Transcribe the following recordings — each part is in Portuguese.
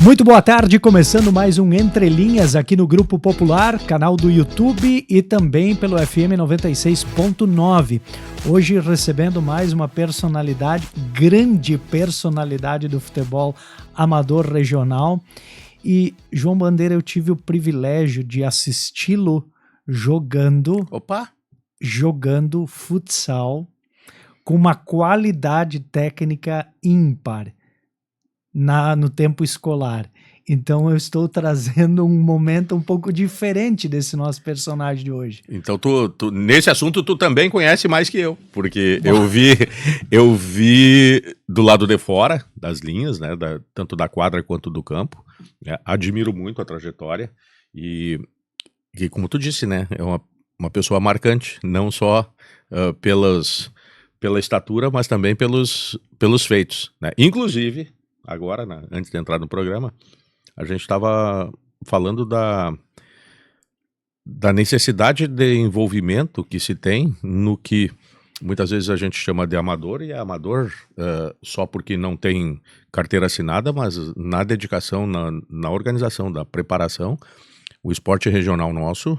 Muito boa tarde, começando mais um Entre Linhas aqui no Grupo Popular, canal do YouTube e também pelo FM 96.9. Hoje recebendo mais uma personalidade, grande personalidade do futebol amador regional. E, João Bandeira, eu tive o privilégio de assisti-lo jogando futsal com uma qualidade técnica ímpar no tempo escolar. Então eu estou trazendo um momento um pouco diferente desse nosso personagem de hoje. Então nesse assunto tu também conhece mais que eu, porque eu vi do lado de fora das linhas, né, tanto da quadra quanto do campo, né, admiro muito a trajetória e como tu disse, né, é uma pessoa marcante, não só pela estatura, mas também pelos feitos, né? Inclusive, agora, antes de entrar no programa, a gente estava falando da necessidade de envolvimento que se tem no que muitas vezes a gente chama de amador, e é amador só porque não tem carteira assinada, mas na dedicação, na organização, da preparação. O esporte regional nosso,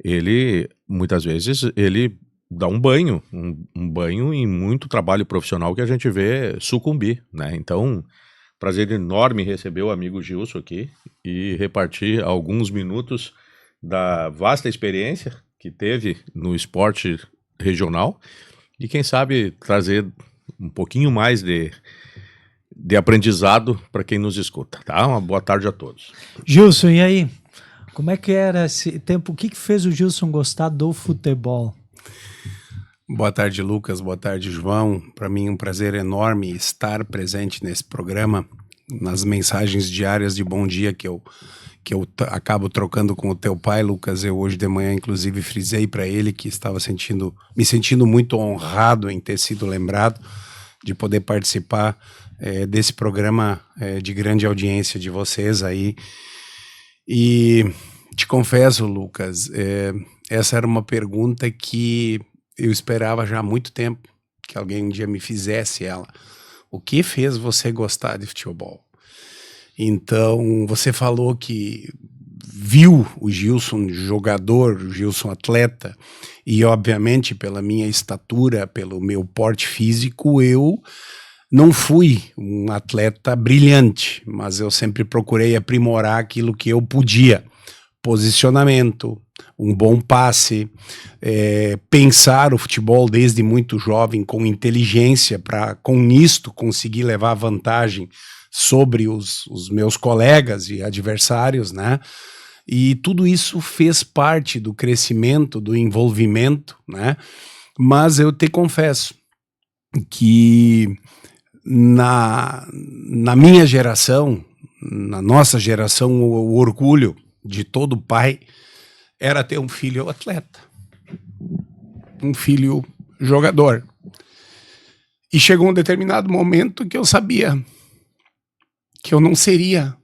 ele, muitas vezes, ele dá um banho em muito trabalho profissional que a gente vê sucumbir, né? Então, prazer enorme receber o amigo Gilson aqui e repartir alguns minutos da vasta experiência que teve no esporte regional e, quem sabe, trazer um pouquinho mais de aprendizado para quem nos escuta, tá? Uma boa tarde a todos. Gilson, e aí? Como é que era esse tempo? O que fez o Gilson gostar do futebol? Boa tarde, Lucas. Boa tarde, João. Para mim é um prazer enorme estar presente nesse programa, nas mensagens diárias de bom dia que eu acabo trocando com o teu pai, Lucas. Eu hoje de manhã, inclusive, frisei para ele que estava me sentindo muito honrado em ter sido lembrado de poder participar desse programa de grande audiência de vocês aí. E te confesso, Lucas, essa era uma pergunta que eu esperava já há muito tempo que alguém um dia me fizesse ela. O que fez você gostar de futebol? Então, você falou que viu o Gilson jogador, o Gilson atleta, e obviamente pela minha estatura, pelo meu porte físico, eu não fui um atleta brilhante, mas eu sempre procurei aprimorar aquilo que eu podia. Posicionamento, um bom passe, pensar o futebol desde muito jovem com inteligência para, com isto, conseguir levar vantagem sobre os meus colegas e adversários, né? E tudo isso fez parte do crescimento, do envolvimento, né? Mas eu te confesso que na minha geração, na nossa geração, o orgulho de todo pai era ter um filho atleta, um filho jogador. E chegou um determinado momento que eu sabia que eu não seria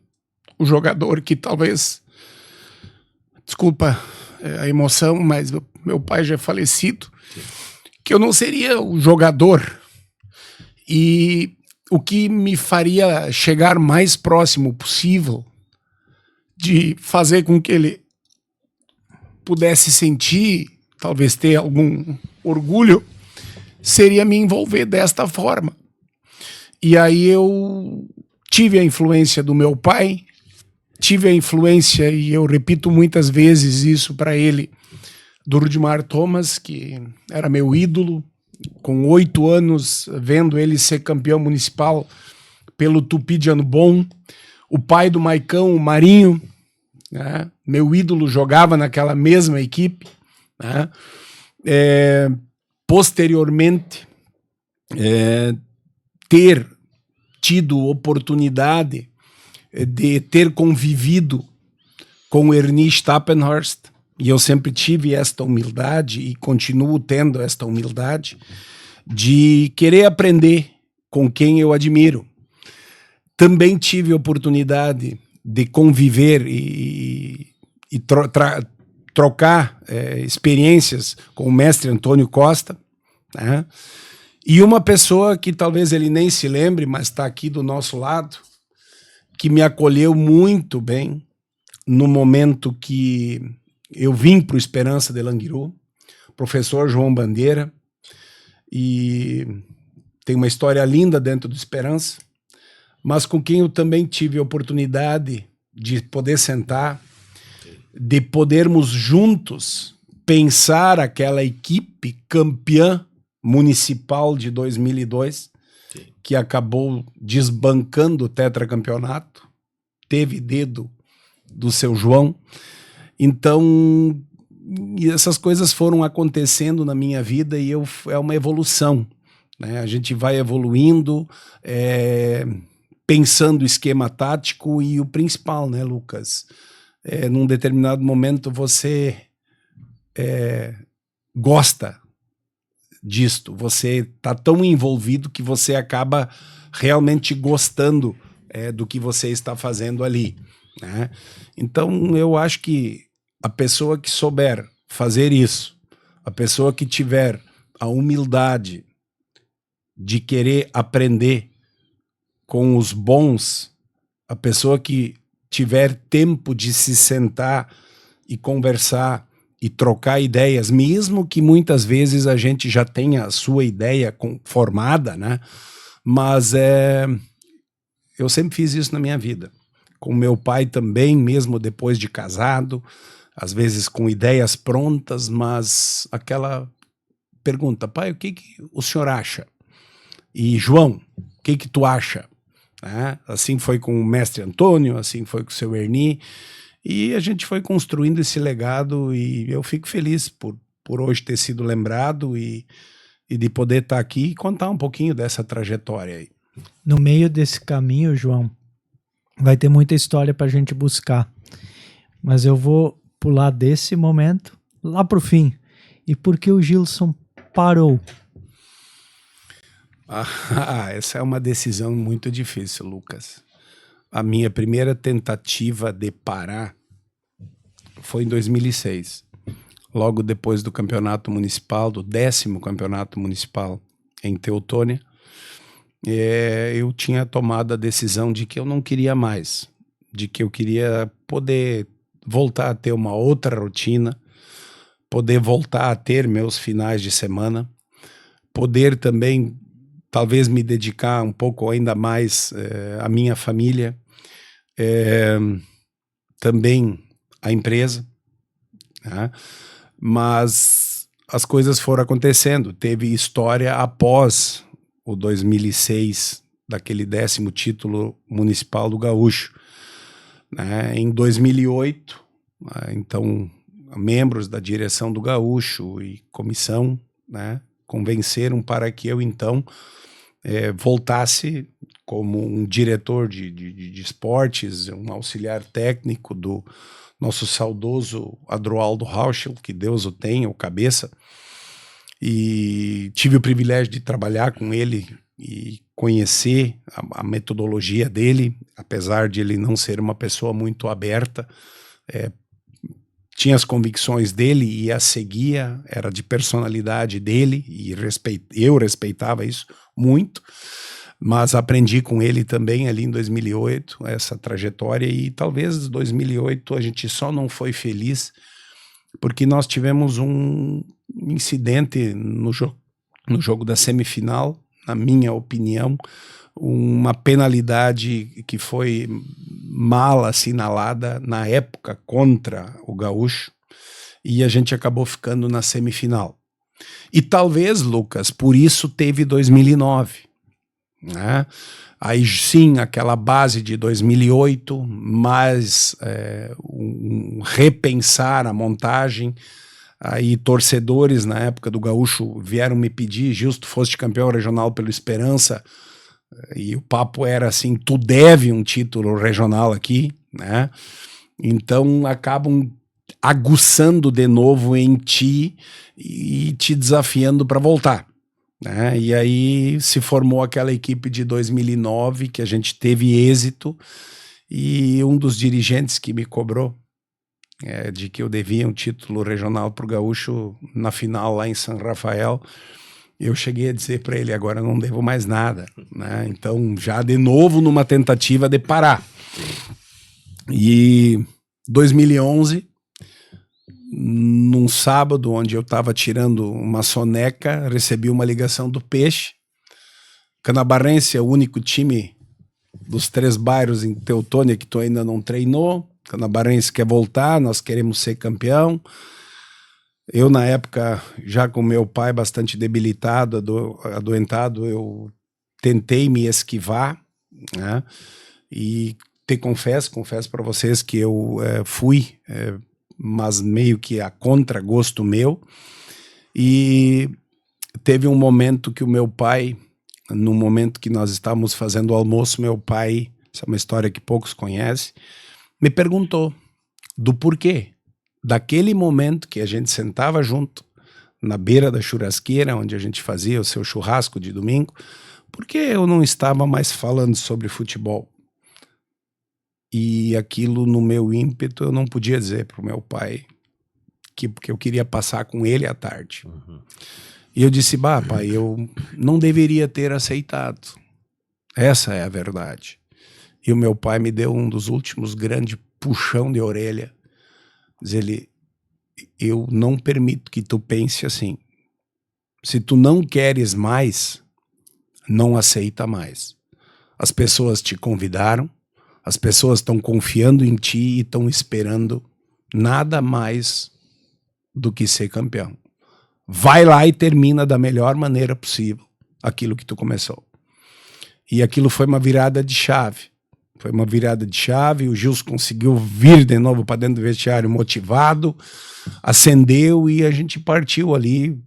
o jogador que talvez, desculpa a emoção, mas meu pai já é falecido, que eu não seria o jogador. E o que me faria chegar mais próximo possível de fazer com que ele pudesse sentir, talvez ter algum orgulho, seria me envolver desta forma. E aí eu tive a influência do meu pai, tive a influência, e eu repito muitas vezes isso para ele, do Rudimar Thomas, que era meu ídolo, com 8 anos, vendo ele ser campeão municipal pelo Tupi de Ano Bom, o pai do Maicão, o Marinho, né? Meu ídolo jogava naquela mesma equipe, né? Posteriormente, ter tido oportunidade de ter convivido com o Ernie Stappenhorst, e eu sempre tive esta humildade e continuo tendo esta humildade de querer aprender com quem eu admiro. Também tive oportunidade de conviver e trocar experiências com o mestre Antônio Costa, né? E uma pessoa que talvez ele nem se lembre, mas está aqui do nosso lado, que me acolheu muito bem no momento que eu vim para o Esperança de Languiru, professor João Bandeira, e tem uma história linda dentro do Esperança, mas com quem eu também tive a oportunidade de poder sentar, de podermos juntos pensar aquela equipe campeã municipal de 2002, que acabou desbancando o tetracampeonato, teve dedo do seu João. Então, essas coisas foram acontecendo na minha vida e é uma evolução, né? A gente vai evoluindo, pensando esquema tático e o principal, né, Lucas? Num determinado momento você gosta disto, você está tão envolvido que você acaba realmente gostando do que você está fazendo ali, né? Então eu acho que a pessoa que souber fazer isso, a pessoa que tiver a humildade de querer aprender com os bons, a pessoa que tiver tempo de se sentar e conversar e trocar ideias, mesmo que muitas vezes a gente já tenha a sua ideia formada, né? Mas eu sempre fiz isso na minha vida. Com meu pai também, mesmo depois de casado, às vezes com ideias prontas, mas aquela pergunta: pai, o que o senhor acha? E João, o que tu acha? Assim foi com o mestre Antônio, assim foi com o seu Erni, e a gente foi construindo esse legado e eu fico feliz por hoje ter sido lembrado e de poder estar aqui e contar um pouquinho dessa trajetória aí. No meio desse caminho, João, vai ter muita história para a gente buscar, mas eu vou pular desse momento lá para o fim. E por que o Gilson parou? Essa é uma decisão muito difícil, Lucas. A minha primeira tentativa de parar foi em 2006, logo depois do campeonato municipal, do 10º campeonato municipal em Teutônia. Eu tinha tomado a decisão de que eu não queria mais, de que eu queria poder voltar a ter uma outra rotina, poder voltar a ter meus finais de semana, poder também talvez me dedicar um pouco ainda mais à minha família, também à empresa, né? Mas as coisas foram acontecendo. Teve história após o 2006, daquele 10º título municipal do Gaúcho, né? Em 2008, então, membros da direção do Gaúcho e comissão, né, convenceram para que eu, então, voltasse como um diretor de esportes, um auxiliar técnico do nosso saudoso Adroaldo Rauschel, que Deus o tenha, o cabeça, e tive o privilégio de trabalhar com ele e conhecer a metodologia dele, apesar de ele não ser uma pessoa muito aberta, tinha as convicções dele e as seguia, era de personalidade dele e eu respeitava isso muito, mas aprendi com ele também ali em 2008 essa trajetória e talvez em 2008 a gente só não foi feliz porque nós tivemos um incidente no jogo da semifinal, na minha opinião, uma penalidade que foi mal assinalada na época contra o Gaúcho e a gente acabou ficando na semifinal. E talvez, Lucas, por isso teve 2009, né? Aí sim, aquela base de 2008, mais repensar a montagem. Aí torcedores na época do Gaúcho vieram me pedir: Gilson, tu foste campeão regional pelo Esperança, e o papo era assim: tu deve um título regional aqui, né? Então acabam aguçando de novo em ti e te desafiando para voltar, né? E aí se formou aquela equipe de 2009 que a gente teve êxito e um dos dirigentes que me cobrou de que eu devia um título regional para o Gaúcho na final lá em São Rafael, eu cheguei a dizer para ele: agora eu não devo mais nada, né? Então já de novo numa tentativa de parar. E 2011, num sábado, onde eu estava tirando uma soneca, recebi uma ligação do Peixe. Canabarrense é o único time dos 3 bairros em Teutônia que tu ainda não treinou. Canabarrense quer voltar, nós queremos ser campeão. Eu, na época, já com meu pai bastante debilitado, adoentado, eu tentei me esquivar, né? E confesso para vocês que eu fui, mas meio que a contragosto meu. E teve um momento que o meu pai, no momento que nós estávamos fazendo o almoço, meu pai, essa é uma história que poucos conhecem, me perguntou do porquê. Daquele momento que a gente sentava junto, na beira da churrasqueira, onde a gente fazia o seu churrasco de domingo, por que eu não estava mais falando sobre futebol? E aquilo, no meu ímpeto, eu não podia dizer para o meu pai porque eu queria passar com ele à tarde. E eu disse, pai, eu não deveria ter aceitado. Essa é a verdade. E o meu pai me deu um dos últimos grandes puxão de orelha. Diz ele, eu não permito que tu pense assim. Se tu não queres mais, não aceita mais. As pessoas te convidaram, as pessoas estão confiando em ti e estão esperando nada mais do que ser campeão. Vai lá e termina da melhor maneira possível aquilo que tu começou. E aquilo foi uma virada de chave. Foi uma virada de chave, o Gilson conseguiu vir de novo para dentro do vestiário motivado, acendeu e a gente partiu ali,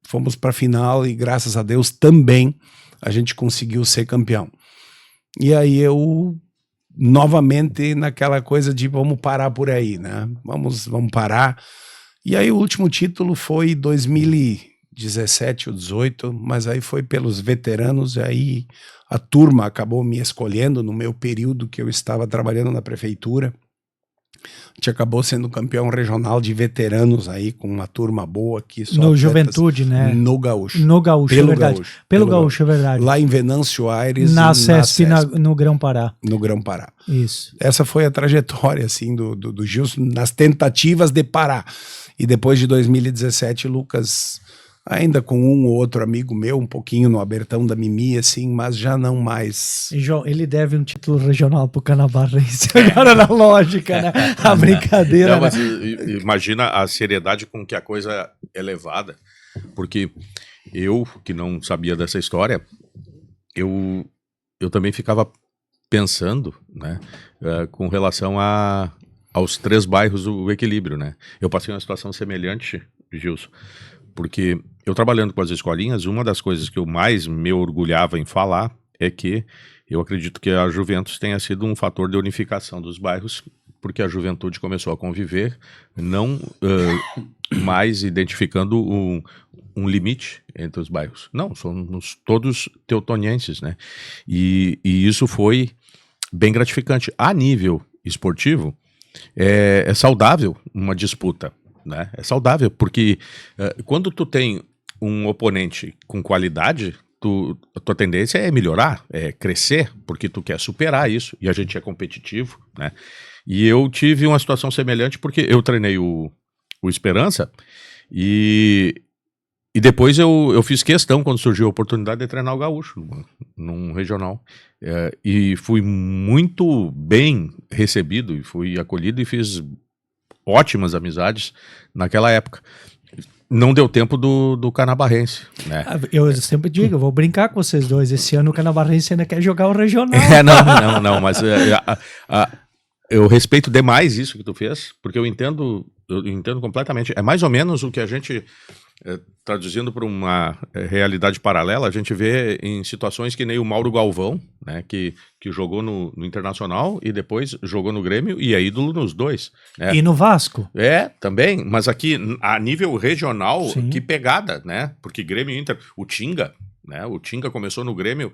fomos para a final e graças a Deus também a gente conseguiu ser campeão. E aí eu, novamente naquela coisa de vamos parar por aí, né? Vamos parar. E aí o último título foi 2017 ou 18, mas aí foi pelos veteranos, e aí a turma acabou me escolhendo no meu período que eu estava trabalhando na prefeitura. A gente acabou sendo campeão regional de veteranos aí, com uma turma boa aqui. No Juventude, né? No Gaúcho. No Gaúcho, Pelo é verdade. Gaúcho. Pelo Gaúcho, é verdade. Lá em Venâncio Aires. Na CESP, no Grão-Pará. No Grão-Pará. Isso. Essa foi a trajetória, assim, do Gilson nas tentativas de parar. E depois de 2017, Lucas, ainda com um ou outro amigo meu, um pouquinho no abertão da Mimi, assim, mas já não mais. E, João, ele deve um título regional pro Canabarrense agora na lógica, né? A brincadeira. Não, mas né? imagina a seriedade com que a coisa é levada, porque eu, que não sabia dessa história, eu também ficava pensando, né, com relação aos 3 bairros, o equilíbrio, né? Eu passei uma situação semelhante, Gilson, porque eu trabalhando com as escolinhas, uma das coisas que eu mais me orgulhava em falar é que eu acredito que a Juventus tenha sido um fator de unificação dos bairros, porque a juventude começou a conviver, não mais identificando um limite entre os bairros. Não, somos todos teutonienses, né? E isso foi bem gratificante. A nível esportivo, é saudável uma disputa, né? É saudável, porque quando tu tem um oponente com qualidade, a tua tendência é melhorar, é crescer, porque tu quer superar isso, e a gente é competitivo, né? E eu tive uma situação semelhante, porque eu treinei o Esperança, e depois eu fiz questão, quando surgiu a oportunidade, de treinar o Gaúcho, num regional. E fui muito bem recebido, e fui acolhido, e fiz ótimas amizades naquela época. Não deu tempo do Canabarrense, né? Eu sempre digo, eu vou brincar com vocês dois. Esse ano o Canabarrense ainda quer jogar o regional. Não, mas eu respeito demais isso que tu fez, porque eu entendo completamente. É mais ou menos o que a gente, traduzindo para uma realidade paralela, a gente vê em situações que nem o Mauro Galvão, né, que jogou no Internacional e depois jogou no Grêmio e é ídolo nos dois. Né? E no Vasco. Também, mas aqui a nível regional, Sim. Que pegada, né? Porque Grêmio e Inter, o Tinga, né? O Tinga começou no Grêmio.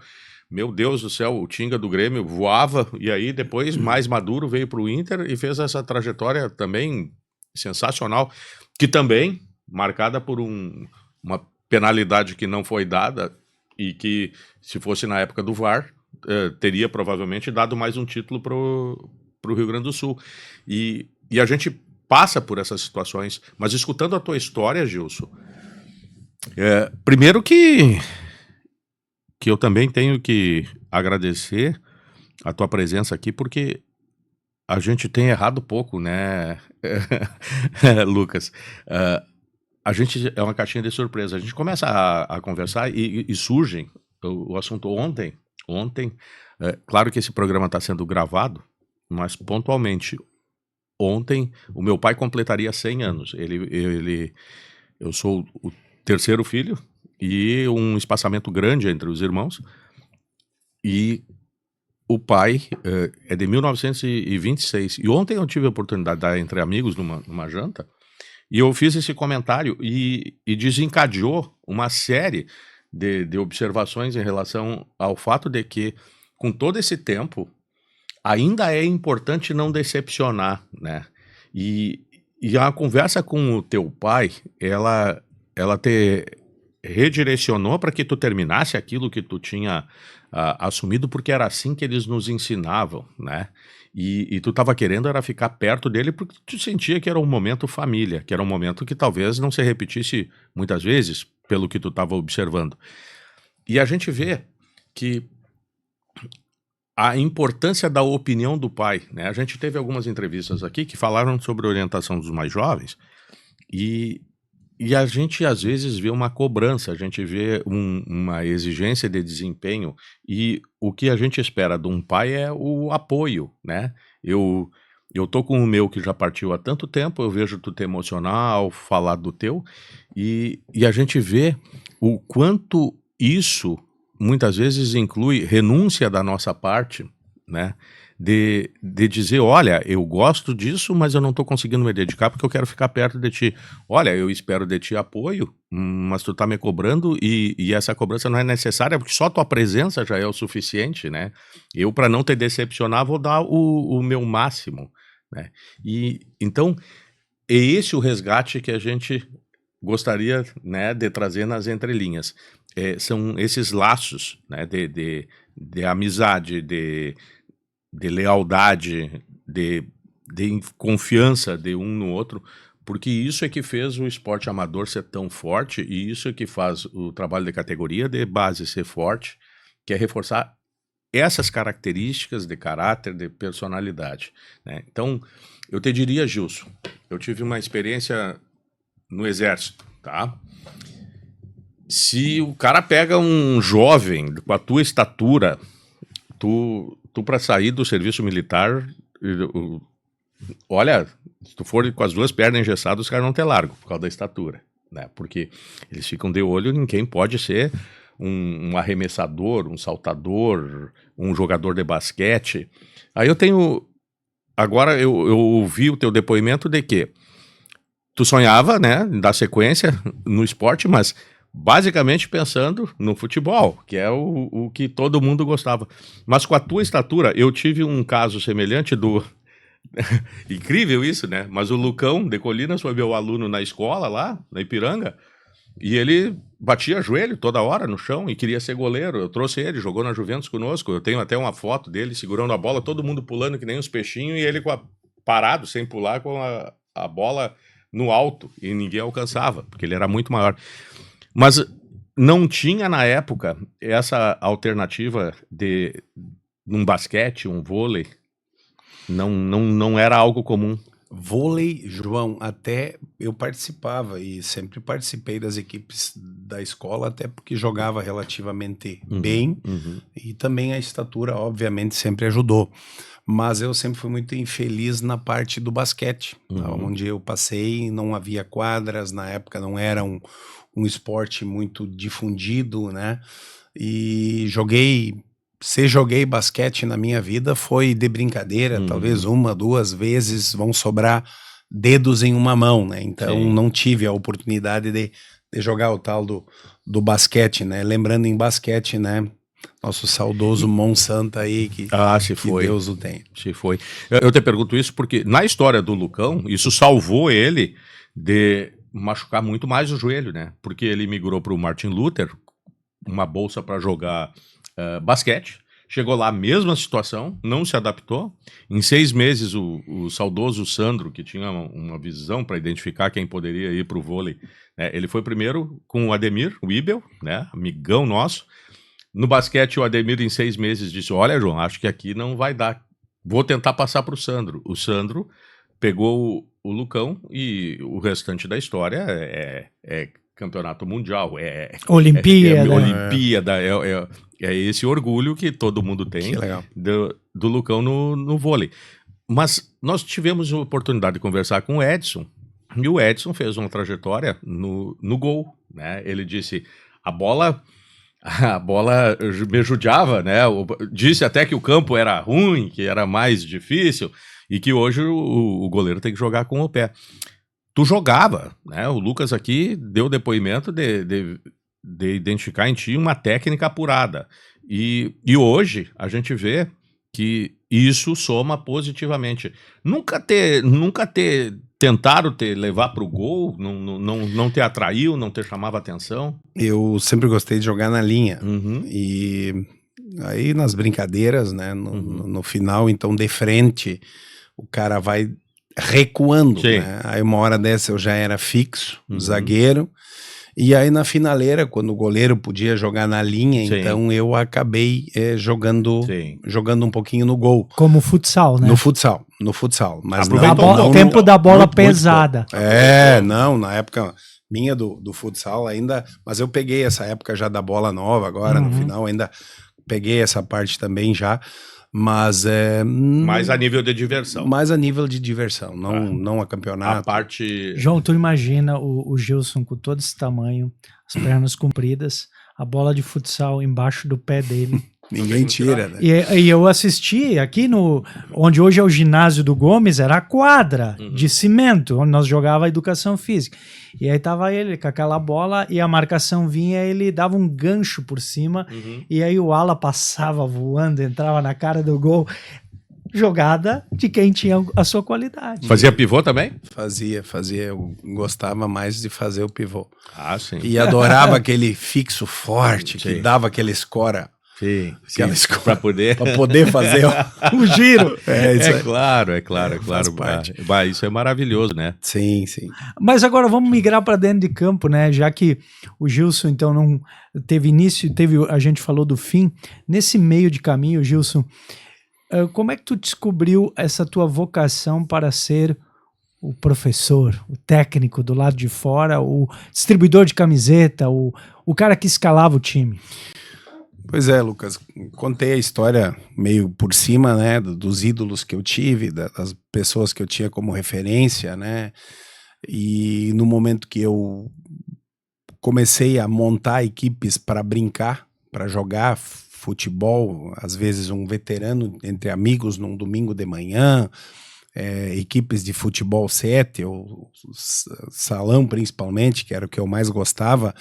Meu Deus do céu, o Tinga do Grêmio voava, e aí depois, mais maduro, veio para o Inter e fez essa trajetória também sensacional, que também, marcada por uma penalidade que não foi dada, e que, se fosse na época do VAR, teria provavelmente dado mais um título o Rio Grande do Sul. E a gente passa por essas situações, mas escutando a tua história, Gilson, primeiro que eu também tenho que agradecer a tua presença aqui, porque a gente tem errado pouco, né, Lucas? A gente é uma caixinha de surpresa. A gente começa a conversar e surgem o assunto ontem. Claro que esse programa está sendo gravado, mas pontualmente, ontem, o meu pai completaria 100 anos. Eu sou o terceiro filho e um espaçamento grande entre os irmãos. E o pai é de 1926. E ontem eu tive a oportunidade de estar entre amigos numa janta, e eu fiz esse comentário e desencadeou uma série de observações em relação ao fato de que, com todo esse tempo, ainda é importante não decepcionar, né? E a conversa com o teu pai, ela te redirecionou para que tu terminasse aquilo que tu tinha assumido, porque era assim que eles nos ensinavam, né? E tu estava querendo era ficar perto dele porque tu sentia que era um momento família, que era um momento que talvez não se repetisse muitas vezes, pelo que tu estava observando. E a gente vê que a importância da opinião do pai, né? A gente teve algumas entrevistas aqui que falaram sobre a orientação dos mais jovens e a gente às vezes vê uma cobrança, a gente vê uma exigência de desempenho, e o que a gente espera de um pai é o apoio, né? Eu tô com o meu que já partiu há tanto tempo, eu vejo tu te emocionar ao falar do teu, e a gente vê o quanto isso muitas vezes inclui renúncia da nossa parte, né? De dizer, olha, eu gosto disso, mas eu não estou conseguindo me dedicar porque eu quero ficar perto de ti. Olha, eu espero de ti apoio, mas tu tá me cobrando e essa cobrança não é necessária porque só tua presença já é o suficiente, né? Eu, para não te decepcionar, vou dar o meu máximo, né? E então, é esse o resgate que a gente gostaria, né, de trazer nas entrelinhas. São esses laços, né, de amizade, de lealdade, de confiança de um no outro, porque isso é que fez o esporte amador ser tão forte e isso é que faz o trabalho de categoria de base ser forte, que é reforçar essas características de caráter, de personalidade, né? Então, eu te diria, Gilson, eu tive uma experiência no exército, tá? Se o cara pega um jovem com a tua estatura, tu para sair do serviço militar, olha, se tu for com as duas pernas engessadas, os caras não te largam por causa da estatura, né? Porque eles ficam de olho em quem pode ser um arremessador, um saltador, um jogador de basquete. Aí eu tenho... Agora eu ouvi o teu depoimento de que tu sonhava, né, em dar sequência no esporte, mas basicamente pensando no futebol, que é o que todo mundo gostava. Mas com a tua estatura, eu tive um caso semelhante do... Incrível isso, né? Mas o Lucão de Colinas foi meu aluno na escola lá, na Ipiranga, e ele batia joelho toda hora no chão e queria ser goleiro. Eu trouxe ele, jogou na Juventus conosco. Eu tenho até uma foto dele segurando a bola, todo mundo pulando que nem uns peixinhos, e ele parado, sem pular, com a bola no alto, e ninguém alcançava, porque ele era muito maior. Mas não tinha na época essa alternativa de um basquete, um vôlei. Não era algo comum. Vôlei, João, até eu participava e sempre participei das equipes da escola, até porque jogava relativamente bem e também a estatura, obviamente, sempre ajudou. Mas eu sempre fui muito infeliz na parte do basquete, onde eu passei, não havia quadras, na época não era um esporte muito difundido, né? E joguei basquete na minha vida foi de brincadeira, talvez 1, 2 vezes, vão sobrar dedos em uma mão, né? Então não tive a oportunidade de jogar o tal do basquete, né? Lembrando em basquete, né? Nosso saudoso Monsanto aí, que Deus o tenha. Se foi. Eu te pergunto isso porque na história do Lucão, isso salvou ele de machucar muito mais o joelho, né? Porque ele migrou para o Martin Luther, uma bolsa para jogar basquete, chegou lá, mesma situação, não se adaptou. Em 6 meses, o saudoso Sandro, que tinha uma visão para identificar quem poderia ir para o vôlei, né, ele foi primeiro com o Ademir, o Ibel, né, amigão nosso. No basquete, o Ademir, em 6 meses, disse: olha, João, acho que aqui não vai dar. Vou tentar passar para o Sandro. O Sandro pegou o Lucão e o restante da história é campeonato mundial, Olimpíada. Olimpíada, é esse orgulho que todo mundo tem do Lucão no vôlei. Mas nós tivemos a oportunidade de conversar com o Edson, e o Edson fez uma trajetória no gol, né? Ele disse: a bola me judiava, né? Disse até que o campo era ruim, que era mais difícil, e que hoje o goleiro tem que jogar com o pé. Tu jogava, né? O Lucas aqui deu depoimento de identificar em ti uma técnica apurada. E hoje a gente vê que isso soma positivamente. Nunca tentaram te levar para o gol, não te atraiu, não te chamava atenção? Eu sempre gostei de jogar na linha. E aí nas brincadeiras, né, no final, então de frente, o cara vai recuando, né? Aí uma hora dessa eu já era fixo, zagueiro. E aí na finaleira, quando o goleiro podia jogar na linha, então eu acabei jogando um pouquinho no gol. Como futsal, né? No futsal. Mas o tempo da bola pesada. Não, na época minha do futsal ainda, mas eu peguei essa época já da bola nova agora, no final ainda peguei essa parte também já. Mas mais a nível de diversão. Mais a nível de diversão, não a campeonato. A parte... João, tu imagina o Gilson com todo esse tamanho, as pernas compridas, a bola de futsal embaixo do pé dele. Ninguém tira, né? E eu assisti aqui onde hoje é o ginásio do Gomes, era a quadra de cimento, onde nós jogava educação física. E aí tava ele com aquela bola e a marcação vinha, ele dava um gancho por cima, e aí o ala passava voando, entrava na cara do gol. Jogada de quem tinha a sua qualidade. Fazia pivô também? Fazia. Eu gostava mais de fazer o pivô. Ah, sim. E adorava aquele fixo forte, que dava aquele escora. Sim, para poder fazer o giro. É claro. Isso é maravilhoso, né? Sim. Mas agora vamos migrar para dentro de campo, né? Já que o Gilson, então, não teve início, a gente falou do fim. Nesse meio de caminho, Gilson, como é que tu descobriu essa tua vocação para ser o professor, o técnico do lado de fora, o distribuidor de camiseta, o cara que escalava o time? Pois é, Lucas, contei a história meio por cima, né, dos ídolos que eu tive, das pessoas que eu tinha como referência, né, e no momento que eu comecei a montar equipes para brincar, para jogar futebol, às vezes um veterano entre amigos num domingo de manhã, equipes de futebol 7, ou salão principalmente, que era o que eu mais gostava,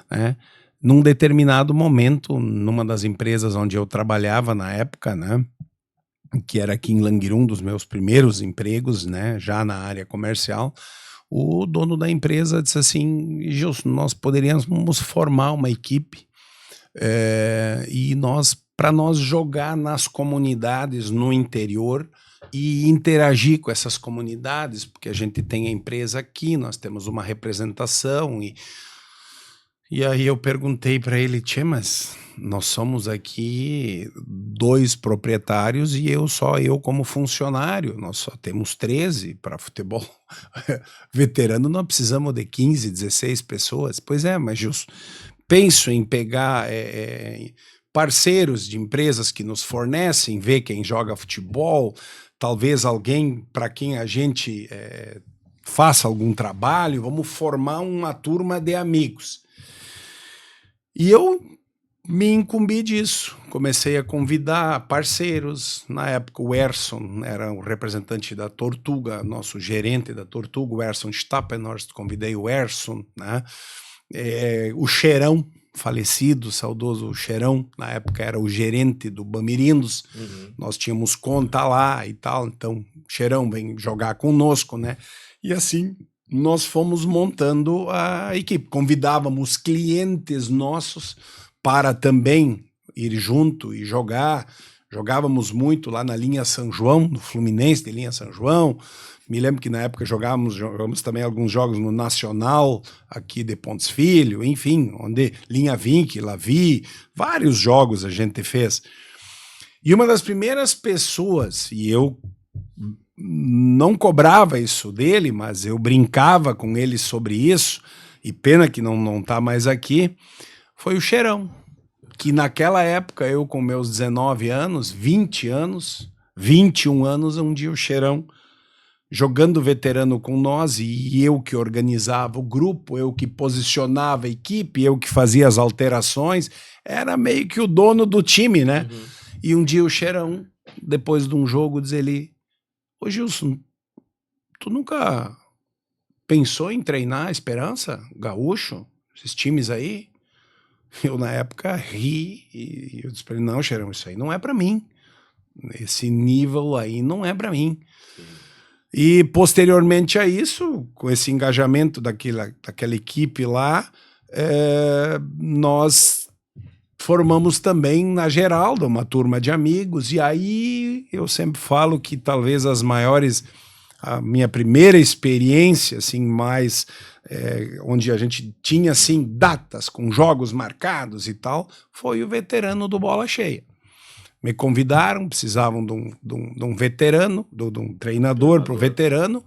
né, num determinado momento, numa das empresas onde eu trabalhava na época, né, que era aqui em Languirum, dos meus primeiros empregos, né, já na área comercial, o dono da empresa disse assim: Gilson, nós poderíamos formar uma equipe e para nós jogar nas comunidades no interior e interagir com essas comunidades, porque a gente tem a empresa aqui, nós temos uma representação e aí eu perguntei para ele: tchê, mas nós somos aqui 2 proprietários e eu como funcionário, nós só temos 13 para futebol veterano, nós precisamos de 15, 16 pessoas. Pois é, mas Gilson, penso em pegar parceiros de empresas que nos fornecem, ver quem joga futebol, talvez alguém para quem a gente faça algum trabalho, vamos formar uma turma de amigos. E eu me incumbi disso, comecei a convidar parceiros. Na época o Erson era o representante da Tortuga, nosso gerente da Tortuga, o Erson Stappenhorst, convidei o Erson, né? O Cheirão, falecido, saudoso Cheirão, na época era o gerente do Bamirindos, nós tínhamos conta lá e tal, então Cheirão vem jogar conosco, né? E assim nós fomos montando a equipe, convidávamos clientes nossos para também ir junto e jogar. Jogávamos muito lá na linha São João, no Fluminense de linha São João. Me lembro que na época jogamos também alguns jogos no Nacional, aqui de Pontes Filho, enfim, onde linha Vinck, Lavi, vários jogos a gente fez. E uma das primeiras pessoas, e eu não cobrava isso dele, mas eu brincava com ele sobre isso, e pena que não tá mais aqui, foi o Cheirão. Que naquela época, eu com meus 19 anos, 20 anos, 21 anos, um dia o Cheirão jogando veterano com nós, e eu que organizava o grupo, eu que posicionava a equipe, eu que fazia as alterações, era meio que o dono do time, né? Uhum. E um dia o Cheirão, depois de um jogo, diz ele: ô Gilson, tu nunca pensou em treinar a Esperança, Gaúcho, esses times aí? Eu na época ri e eu disse pra ele: não, Cheirão, isso aí não é pra mim, esse nível aí não é pra mim. Sim. E posteriormente a isso, com esse engajamento daquela equipe lá, nós formamos também na Geralda uma turma de amigos, e aí eu sempre falo que talvez a minha primeira experiência, assim, mais onde a gente tinha, assim, datas com jogos marcados e tal, foi o veterano do Bola Cheia. Me convidaram, precisavam de um veterano, de um treinador para o veterano,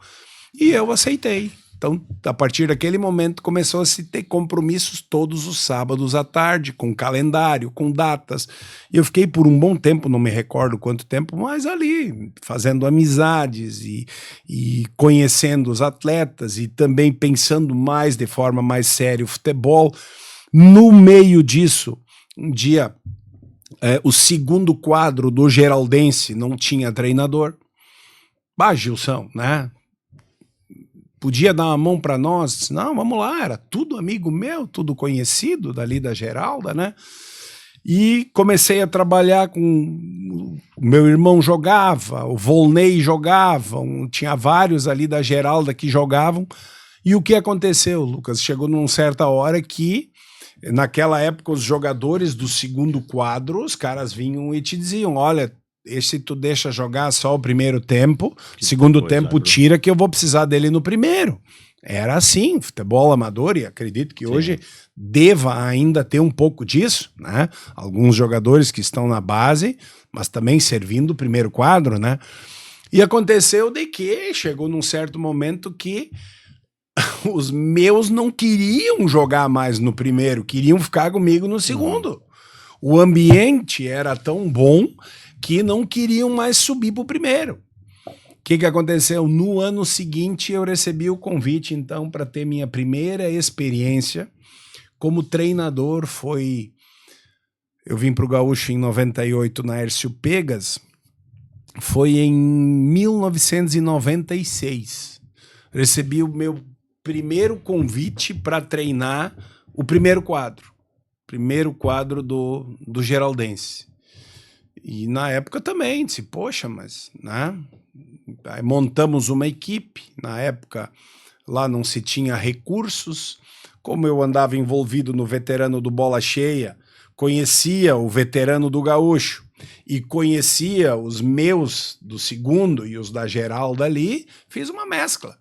e eu aceitei. Então, a partir daquele momento, começou a se ter compromissos todos os sábados à tarde, com calendário, com datas. E eu fiquei por um bom tempo, não me recordo quanto tempo, mas ali, fazendo amizades e conhecendo os atletas e também pensando mais, de forma mais séria, o futebol. No meio disso, um dia, o segundo quadro do Geraldense não tinha treinador. Bah, Gilson, né? Podia dar uma mão para nós? Disse: não, vamos lá, era tudo amigo meu, tudo conhecido dali da Geralda, né? E comecei a trabalhar com... O meu irmão jogava, o Volney jogava, tinha vários ali da Geralda que jogavam. E o que aconteceu, Lucas? Chegou numa certa hora que, naquela época, os jogadores do segundo quadro, os caras vinham e te diziam: olha, esse tu deixa jogar só o primeiro tempo, segundo tempo tira, que eu vou precisar dele no primeiro. Era assim, futebol amador, e acredito que hoje deva ainda ter um pouco disso, né? Alguns jogadores que estão na base, mas também servindo o primeiro quadro, né? E aconteceu de que chegou num certo momento que os meus não queriam jogar mais no primeiro, queriam ficar comigo no segundo. O ambiente era tão bom que não queriam mais subir para o primeiro. O que aconteceu? No ano seguinte, eu recebi o convite, então, para ter minha primeira experiência como treinador. Eu vim para o Gaúcho em 98, na Hércio Pegas. Foi em 1996. Recebi o meu primeiro convite para treinar o primeiro quadro do Geraldense. E na época também disse: poxa, mas, né? Aí montamos uma equipe. Na época lá não se tinha recursos. Como eu andava envolvido no veterano do Bola Cheia, conhecia o veterano do Gaúcho e conhecia os meus do segundo e os da Geralda ali, fiz uma mescla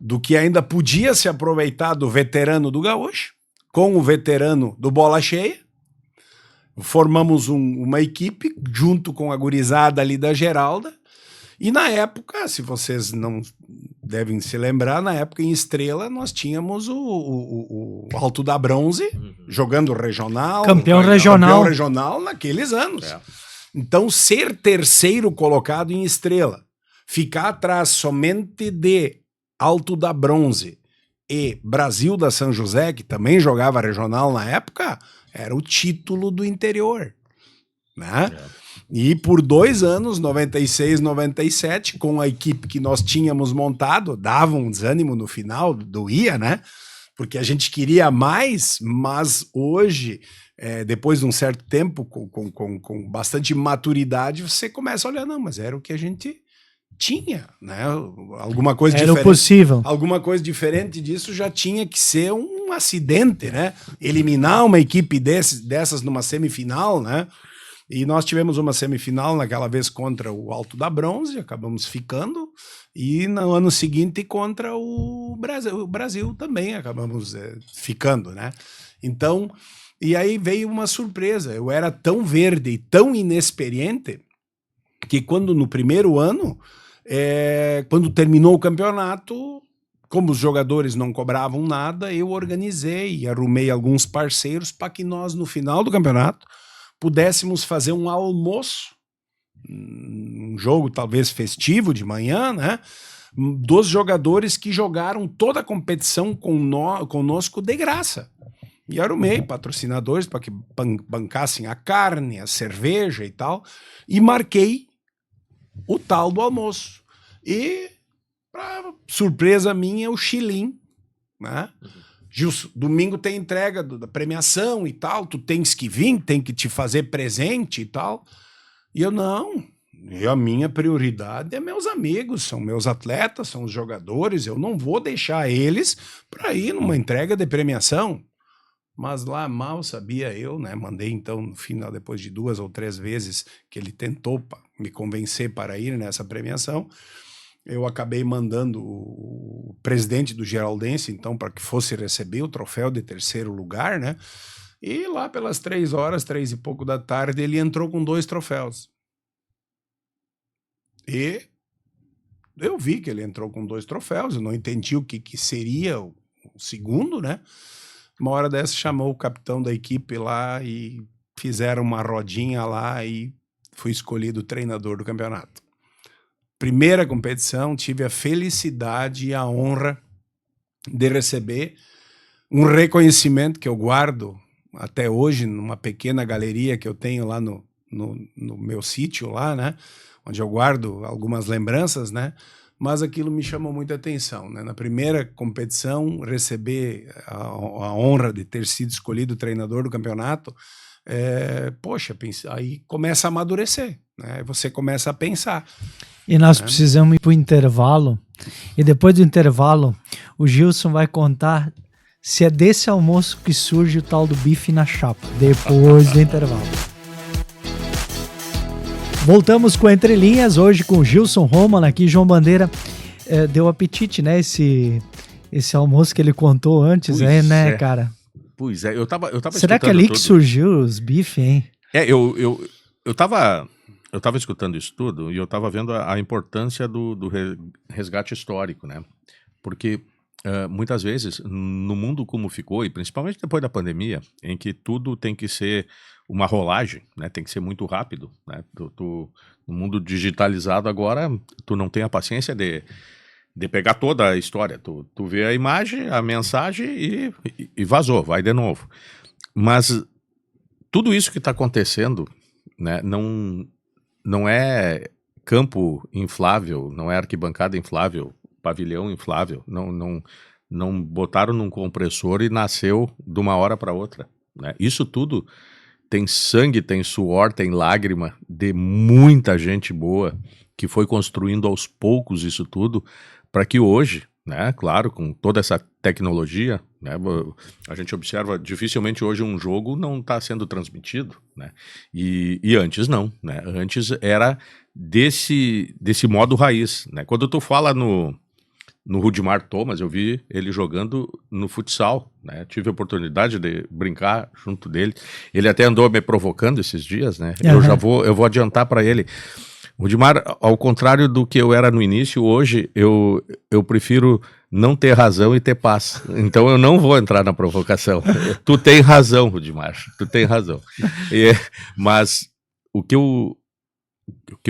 do que ainda podia se aproveitar do veterano do Gaúcho com o veterano do Bola Cheia. Formamos uma equipe junto com a gurizada ali da Geralda. E na época, se vocês não devem se lembrar, na época em Estrela nós tínhamos o Alto da Bronze, jogando regional. Campeão regional naqueles anos. Então, ser terceiro colocado em Estrela, ficar atrás somente de Alto da Bronze e Brasil da São José, que também jogava regional na época, era o título do interior, né? E por 2 anos, 96, 97, com a equipe que nós tínhamos montado, dava um desânimo no final, doía, né? Porque a gente queria mais, mas hoje, depois de um certo tempo, com bastante maturidade, você começa a olhar: não, mas era o que a gente tinha, né? Alguma coisa Era diferente. o possível. Alguma coisa diferente disso já tinha que ser um acidente, né? Eliminar uma equipe dessas numa semifinal, né? E nós tivemos uma semifinal naquela vez contra o Alto da Bronze, acabamos ficando, e no ano seguinte contra o Brasil também acabamos ficando, né? Então, e aí veio uma surpresa, eu era tão verde e tão inexperiente que quando no primeiro ano, quando terminou o campeonato, como os jogadores não cobravam nada, eu organizei e arrumei alguns parceiros para que nós, no final do campeonato, pudéssemos fazer um almoço, um jogo talvez festivo de manhã, né? Dos jogadores que jogaram toda a competição conosco de graça. E arrumei patrocinadores para que bancassem a carne, a cerveja e tal, e marquei o tal do almoço. E, para surpresa minha, o Chilim, né? Gilson, domingo tem entrega da premiação e tal, tu tens que vir, tem que te fazer presente e tal. E eu, não, a minha prioridade é meus amigos, são meus atletas, são os jogadores, eu não vou deixar eles para ir numa entrega de premiação. Mas lá mal sabia eu, né? Mandei então, no final, depois de 2 ou 3 vezes que ele tentou me convencer para ir nessa premiação, eu acabei mandando o presidente do Geraldense, então, para que fosse receber o troféu de 3º lugar, né? E lá pelas 3 horas, 3 e pouco da tarde, ele entrou com 2 troféus. E eu vi que ele entrou com 2 troféus, eu não entendi o que seria o segundo, né? Uma hora dessa chamou o capitão da equipe lá e fizeram uma rodinha lá e fui escolhido treinador do campeonato. Primeira competição, tive a felicidade e a honra de receber um reconhecimento que eu guardo até hoje numa pequena galeria que eu tenho lá no meu sítio lá, né? Onde eu guardo algumas lembranças, né? Mas aquilo me chamou muita atenção, né? Na primeira competição, receber a honra de ter sido escolhido treinador do campeonato, poxa, aí começa a amadurecer, né? Você começa a pensar. E nós precisamos ir para o intervalo. E depois do intervalo, o Gilson vai contar se é desse almoço que surge o tal do bife na chapa. Depois do intervalo. Voltamos com Entre Linhas, hoje com o Gilson Roman aqui. João Bandeira, deu apetite, né? Esse almoço que ele contou antes, né, cara? Pois é, eu tava Será que é ali que surgiu os bifes, hein? Eu tava escutando isso tudo e eu tava vendo a importância do resgate histórico, né? Porque muitas vezes, no mundo como ficou, e principalmente depois da pandemia, em que tudo tem que ser uma rolagem, né? Tem que ser muito rápido, né? No mundo digitalizado agora, tu não tem a paciência de pegar toda a história. Tu vê a imagem, a mensagem e vazou, vai de novo. Mas tudo isso que está acontecendo, né, não é campo inflável, não é arquibancada inflável, pavilhão inflável, não botaram num compressor e nasceu de uma hora para outra, né? Isso tudo tem sangue, tem suor, tem lágrima de muita gente boa que foi construindo aos poucos isso tudo para que hoje, né, claro, com toda essa tecnologia, né, a gente observa dificilmente hoje um jogo não está sendo transmitido, né, e antes não, né, antes era desse modo raiz, né. Quando tu fala no Rudimar Thomas, eu vi ele jogando no futsal, né, tive a oportunidade de brincar junto dele, ele até andou me provocando esses dias, né, eu vou adiantar para ele. Rudimar, ao contrário do que eu era no início, hoje eu prefiro não ter razão e ter paz. Então eu não vou entrar na provocação. Tu tem razão, Rudimar, tu tem razão. Mas o que eu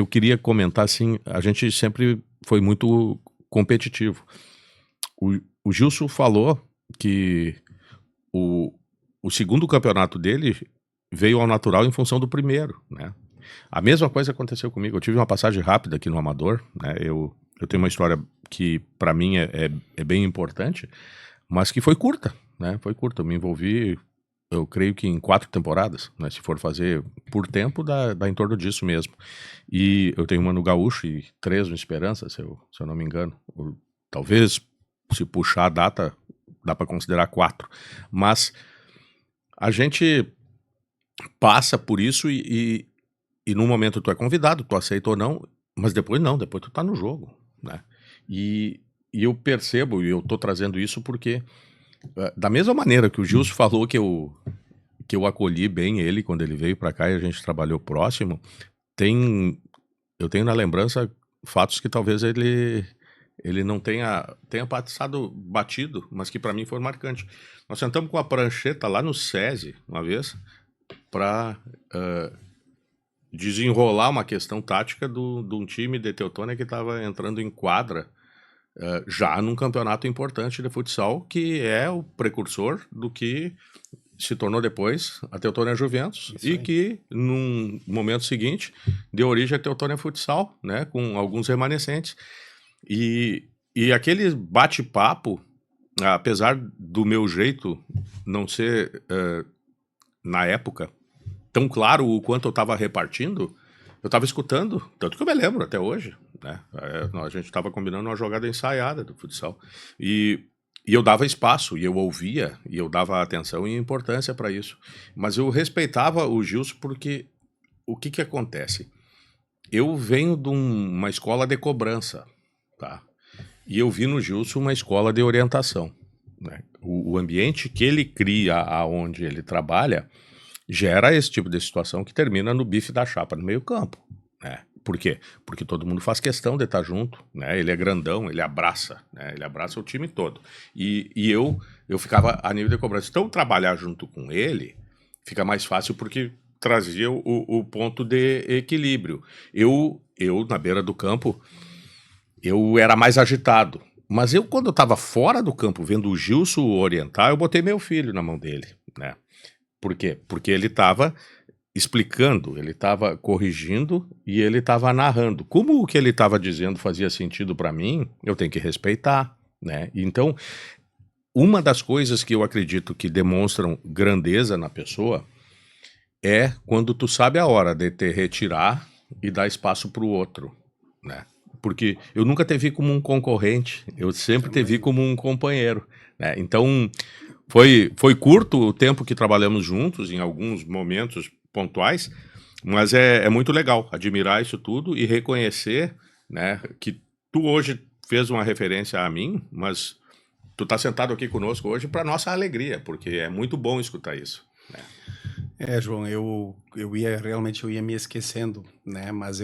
queria comentar, assim, a gente sempre foi muito competitivo. O Gilson falou que o segundo campeonato dele veio ao natural em função do primeiro, né? A mesma coisa aconteceu comigo. Eu tive uma passagem rápida aqui no Amador, né? Eu tenho uma história que para mim é bem importante, mas que foi curta, né? Foi curta. Eu me envolvi eu creio que em 4 temporadas, né? Se for fazer por tempo, dá em torno disso mesmo. E eu tenho uma no Gaúcho e 3 no Esperança, se eu não me engano. Talvez, se puxar a data, dá para considerar 4. Mas a gente passa por isso e num momento tu é convidado, tu aceita ou não, mas depois não, depois tu tá no jogo, né? E eu percebo, e eu tô trazendo isso porque, da mesma maneira que o Gilson falou que eu acolhi bem ele quando ele veio para cá e a gente trabalhou próximo, eu tenho na lembrança fatos que talvez ele não tenha passado batido, mas que para mim foi marcante. Nós sentamos com a prancheta lá no SESI uma vez para desenrolar uma questão tática de um time de Teutônia que estava entrando em quadra já num campeonato importante de futsal, que é o precursor do que se tornou depois a Teutônia Juventus. Isso e aí. Que, num momento seguinte, deu origem à Teutônia Futsal, né, com alguns remanescentes. E aquele bate-papo, apesar do meu jeito não ser, na época, tão claro o quanto eu estava repartindo, eu estava escutando, tanto que eu me lembro até hoje, né? A gente estava combinando uma jogada ensaiada do futsal. E eu dava espaço, e eu ouvia, e eu dava atenção e importância para isso. Mas eu respeitava o Gilson porque o que acontece? Eu venho de uma escola de cobrança, tá? E eu vi no Gilson uma escola de orientação, né? O ambiente que ele cria aonde ele trabalha gera esse tipo de situação que termina no bife da chapa no meio campo, né? Por quê? Porque todo mundo faz questão de estar junto, né? Ele é grandão, ele abraça, né? Ele abraça o time todo. E eu ficava a nível de cobrança. Então, trabalhar junto com ele fica mais fácil porque trazia o ponto de equilíbrio. Eu, na beira do campo, eu era mais agitado. Mas quando eu estava fora do campo, vendo o Gilson orientar, eu botei meu filho na mão dele, né? Por quê? Porque ele estava explicando, ele estava corrigindo e ele estava narrando. Como o que ele estava dizendo fazia sentido para mim, eu tenho que respeitar, né? Então, uma das coisas que eu acredito que demonstram grandeza na pessoa é quando tu sabe a hora de te retirar e dar espaço para o outro, né? Porque eu nunca te vi como um concorrente, eu sempre te vi como um companheiro, né? Então, foi curto o tempo que trabalhamos juntos, em alguns momentos pontuais, mas é muito legal admirar isso tudo e reconhecer, né, que tu hoje fez uma referência a mim, mas tu tá sentado aqui conosco hoje para nossa alegria, porque é muito bom escutar isso, né? João, eu ia me esquecendo, né? Mas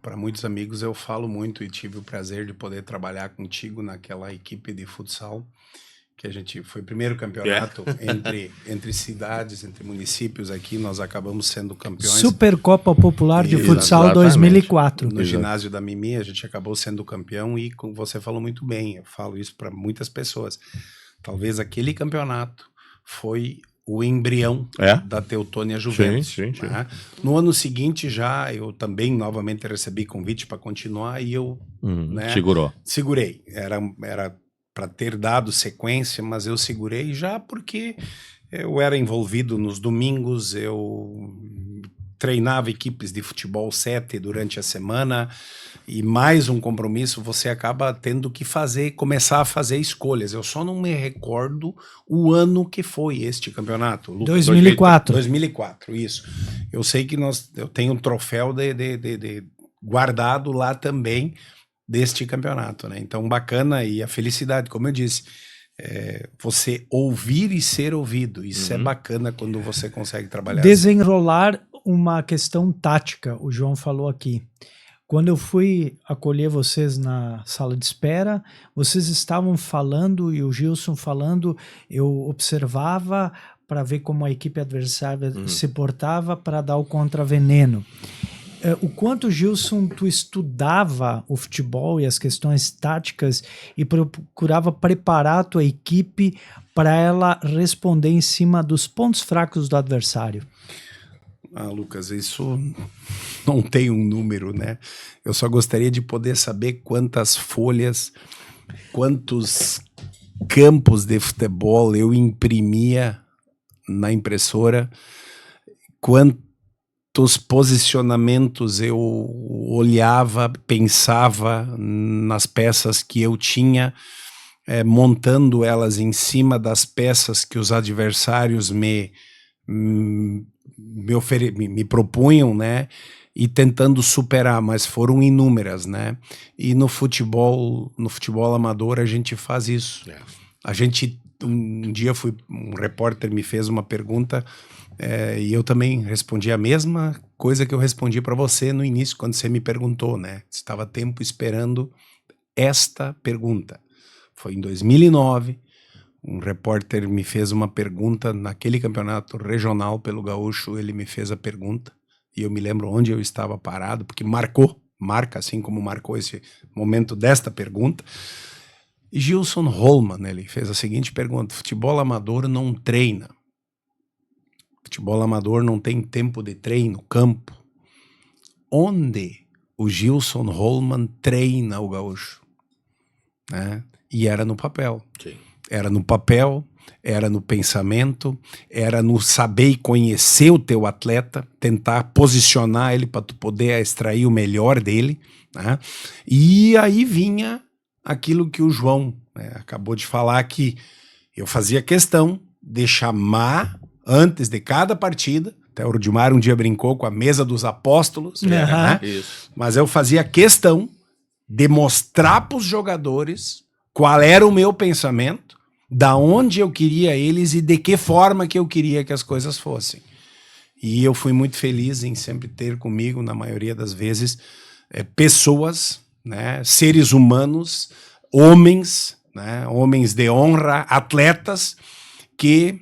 para muitos amigos eu falo muito e tive o prazer de poder trabalhar contigo naquela equipe de futsal, que a gente foi o primeiro campeonato entre cidades, entre municípios aqui, nós acabamos sendo campeões. Supercopa Popular de Futsal 2004. No ginásio da Mimi, a gente acabou sendo campeão e, como você falou muito bem, eu falo isso para muitas pessoas, talvez aquele campeonato foi o embrião da Teutônia Juventus. Sim. Né? No ano seguinte eu também novamente recebi convite para continuar e eu segurei. Era para ter dado sequência, mas eu segurei já porque eu era envolvido nos domingos, eu treinava equipes de futebol 7 durante a semana e mais um compromisso, você acaba tendo que começar a fazer escolhas. Eu só não me recordo o ano que foi este campeonato. 2004. 2004, isso. Eu sei que eu tenho um troféu de guardado lá também, deste campeonato, né? Então, bacana, e a felicidade, como eu disse, você ouvir e ser ouvido, isso é bacana quando você consegue trabalhar. Desenrolar uma questão tática, o João falou aqui. Quando eu fui acolher vocês na sala de espera, vocês estavam falando e o Gilson falando, eu observava para ver como a equipe adversária se portava para dar o contraveneno. O quanto, Gilson, tu estudava o futebol e as questões táticas e procurava preparar a tua equipe para ela responder em cima dos pontos fracos do adversário? Lucas, isso não tem um número, né? Eu só gostaria de poder saber quantas folhas, quantos campos de futebol eu imprimia na impressora, quantos posicionamentos eu olhava, pensava nas peças que eu tinha, montando elas em cima das peças que os adversários me propunham, né? E tentando superar, mas foram inúmeras, né? E no futebol amador a gente faz isso. A gente, um dia um repórter me fez uma pergunta e eu também respondi a mesma coisa que eu respondi para você no início, quando você me perguntou, né? Estava tempo esperando esta pergunta. Foi em 2009, um repórter me fez uma pergunta naquele campeonato regional pelo Gaúcho, ele me fez a pergunta. E eu me lembro onde eu estava parado, porque marca assim como marcou esse momento desta pergunta. E Gilson Holman, ele fez a seguinte pergunta: futebol amador não treina. Futebol amador não tem tempo de treino, campo. Onde o Gilson Holman treina o Gaúcho? Né? E era no papel. Sim. Era no papel, era no pensamento, era no saber e conhecer o teu atleta, tentar posicionar ele para tu poder extrair o melhor dele, né? E aí vinha aquilo que o João, né, acabou de falar, que eu fazia questão de chamar antes de cada partida. Até o Rudimar um dia brincou com a mesa dos apóstolos, né? Mas eu fazia questão de mostrar para os jogadores qual era o meu pensamento, da onde eu queria eles e de que forma que eu queria que as coisas fossem. E eu fui muito feliz em sempre ter comigo, na maioria das vezes, pessoas, né, seres humanos, homens, né, homens de honra, atletas, que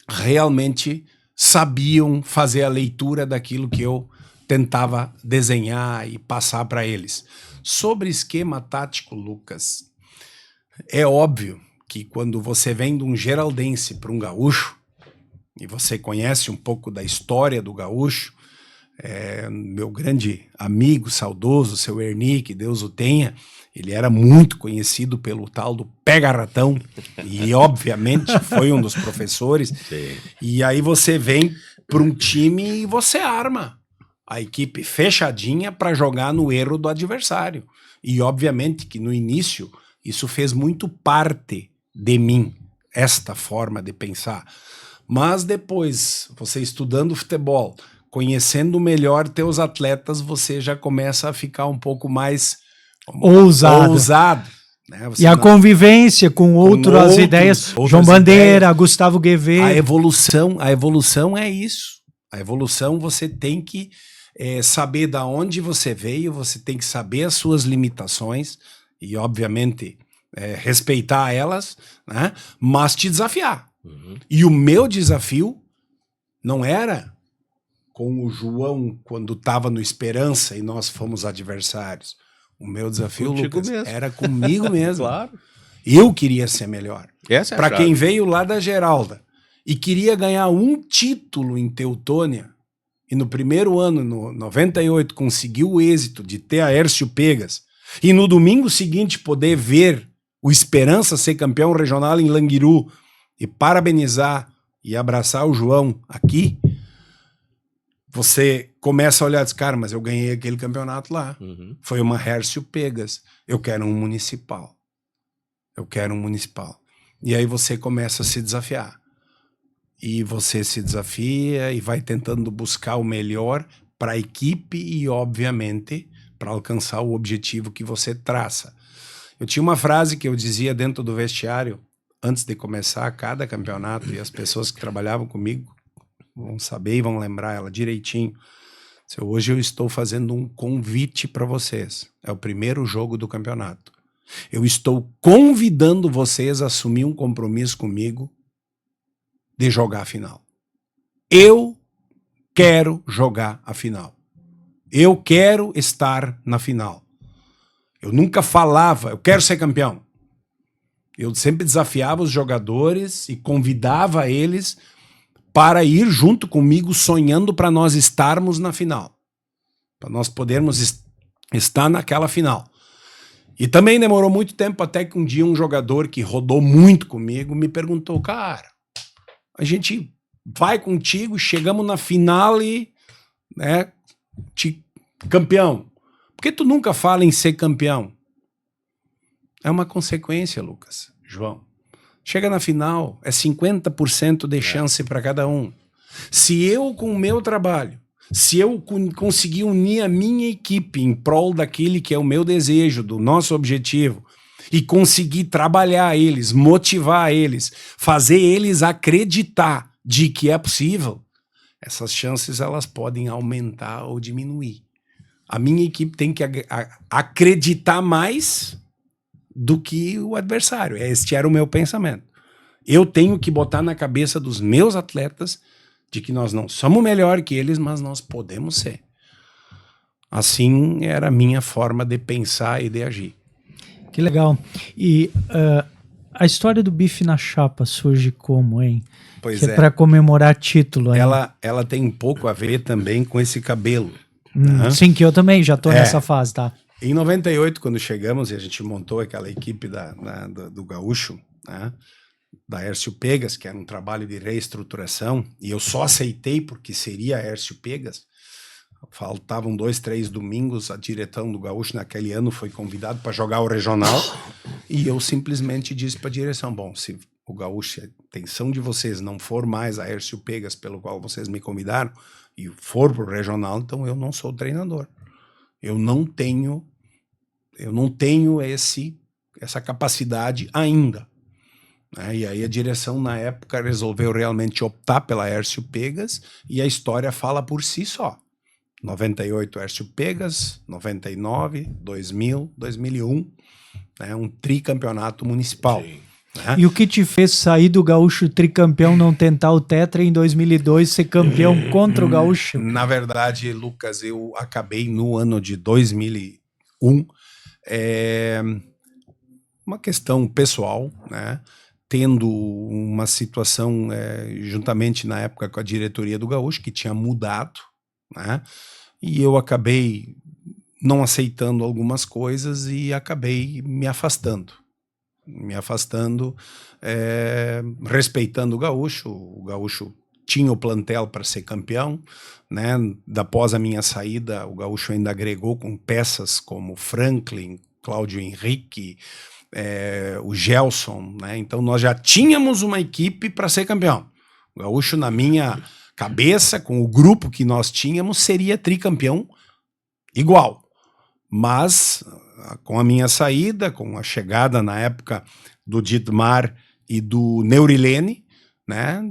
realmente sabiam fazer a leitura daquilo que eu tentava desenhar e passar para eles. Sobre esquema tático, Lucas, é óbvio que quando você vem de um geraldense para um gaúcho, e você conhece um pouco da história do gaúcho, meu grande amigo saudoso, seu Erni, que Deus o tenha, ele era muito conhecido pelo tal do pega-ratão, e obviamente foi um dos professores. Sim. E aí você vem para um time e você arma a equipe fechadinha para jogar no erro do adversário. E obviamente que no início isso fez muito parte de mim, esta forma de pensar. Mas depois, você estudando futebol, conhecendo melhor teus atletas, você já começa a ficar um pouco mais ousado. Né? E a convivência com outras ideias, João Bandeira, ideias. Gustavo Guevê. A evolução é isso. A evolução você tem que saber de onde você veio, você tem que saber as suas limitações e, obviamente, respeitar elas, né? Mas te desafiar. Uhum. E o meu desafio não era com o João quando estava no Esperança e nós fomos adversários. O meu desafio, Lucas, era comigo mesmo. Claro. Eu queria ser melhor. Para quem veio lá da Geralda e queria ganhar um título em Teutônia, e no primeiro ano, no 98, conseguiu o êxito de ter Aércio Pegas, e no domingo seguinte poder ver o Esperança ser campeão regional em Languiru e parabenizar e abraçar o João aqui, você começa a olhar e diz, cara, mas eu ganhei aquele campeonato lá. Uhum. Foi uma Aércio Pegas. Eu quero um municipal. E aí você começa a se desafiar. E você se desafia e vai tentando buscar o melhor para a equipe e, obviamente, para alcançar o objetivo que você traça. Eu tinha uma frase que eu dizia dentro do vestiário, antes de começar cada campeonato, e as pessoas que trabalhavam comigo vão saber e vão lembrar ela direitinho. Hoje eu estou fazendo um convite para vocês. É o primeiro jogo do campeonato. Eu estou convidando vocês a assumir um compromisso comigo de jogar a final. Eu quero jogar a final. Eu quero estar na final. Eu nunca falava, eu quero ser campeão. Eu sempre desafiava os jogadores e convidava eles para ir junto comigo sonhando para nós estarmos na final. Para nós podermos estar naquela final. E também demorou muito tempo até que um dia um jogador que rodou muito comigo me perguntou, cara, a gente vai contigo, chegamos na finale, né, campeão. Por que tu nunca fala em ser campeão? É uma consequência, Lucas, João. Chega na final, é 50% de chance para cada um. Se eu, com o meu trabalho, se eu conseguir unir a minha equipe em prol daquele que é o meu desejo, do nosso objetivo, e conseguir trabalhar eles, motivar eles, fazer eles acreditar de que é possível, essas chances elas podem aumentar ou diminuir. A minha equipe tem que acreditar mais do que o adversário. Este era o meu pensamento. Eu tenho que botar na cabeça dos meus atletas de que nós não somos melhor que eles, mas nós podemos ser. Assim era a minha forma de pensar e de agir. Que legal. E a história do bife na chapa surge como, hein? Pois que é para comemorar título. Ela tem um pouco a ver também com esse cabelo. Sim, que eu também já tô nessa fase, tá? Em 98, quando chegamos e a gente montou aquela equipe do Gaúcho, né? Da Hércio Pegas, que era um trabalho de reestruturação, e eu só aceitei porque seria Hércio Pegas. Faltavam 2, 3 domingos, a direção do Gaúcho naquele ano foi convidado para jogar o regional, e eu simplesmente disse para a direção, bom, se o Gaúcho, a intenção de vocês não for mais a Hércio Pegas pelo qual vocês me convidaram, e for para o regional, então eu não sou treinador. Eu não tenho essa capacidade ainda. E aí a direção na época resolveu realmente optar pela Hércio Pegas e a história fala por si só. 98 Hércio Pegas, 99, 2000, 2001, né, um tricampeonato municipal. Né? E o que te fez sair do Gaúcho tricampeão, não tentar o tetra em 2002, ser campeão contra o Gaúcho? Na verdade, Lucas, eu acabei no ano de 2001, uma questão pessoal, né? Tendo uma situação juntamente na época com a diretoria do Gaúcho, que tinha mudado, né? E eu acabei não aceitando algumas coisas e acabei me afastando, respeitando o Gaúcho tinha o plantel para ser campeão, né? Após a minha saída, o Gaúcho ainda agregou com peças como Franklin, Cláudio Henrique, o Gelson, né? Então nós já tínhamos uma equipe para ser campeão. O Gaúcho, na minha cabeça, com o grupo que nós tínhamos, seria tricampeão igual. Mas com a minha saída, com a chegada na época do Dietmar e do Neurilene, né?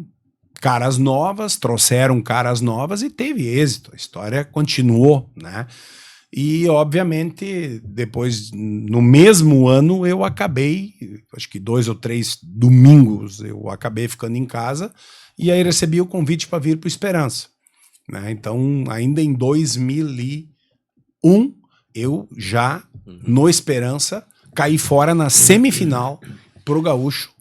Caras novas, trouxeram caras novas e teve êxito. A história continuou, né? E, obviamente, depois, no mesmo ano, eu acabei, acho que 2 ou 3 domingos, eu acabei ficando em casa e aí recebi o convite para vir para o Esperança. Né? Então, ainda em 2001, eu já, no Esperança, caí fora na semifinal para o Gaúcho,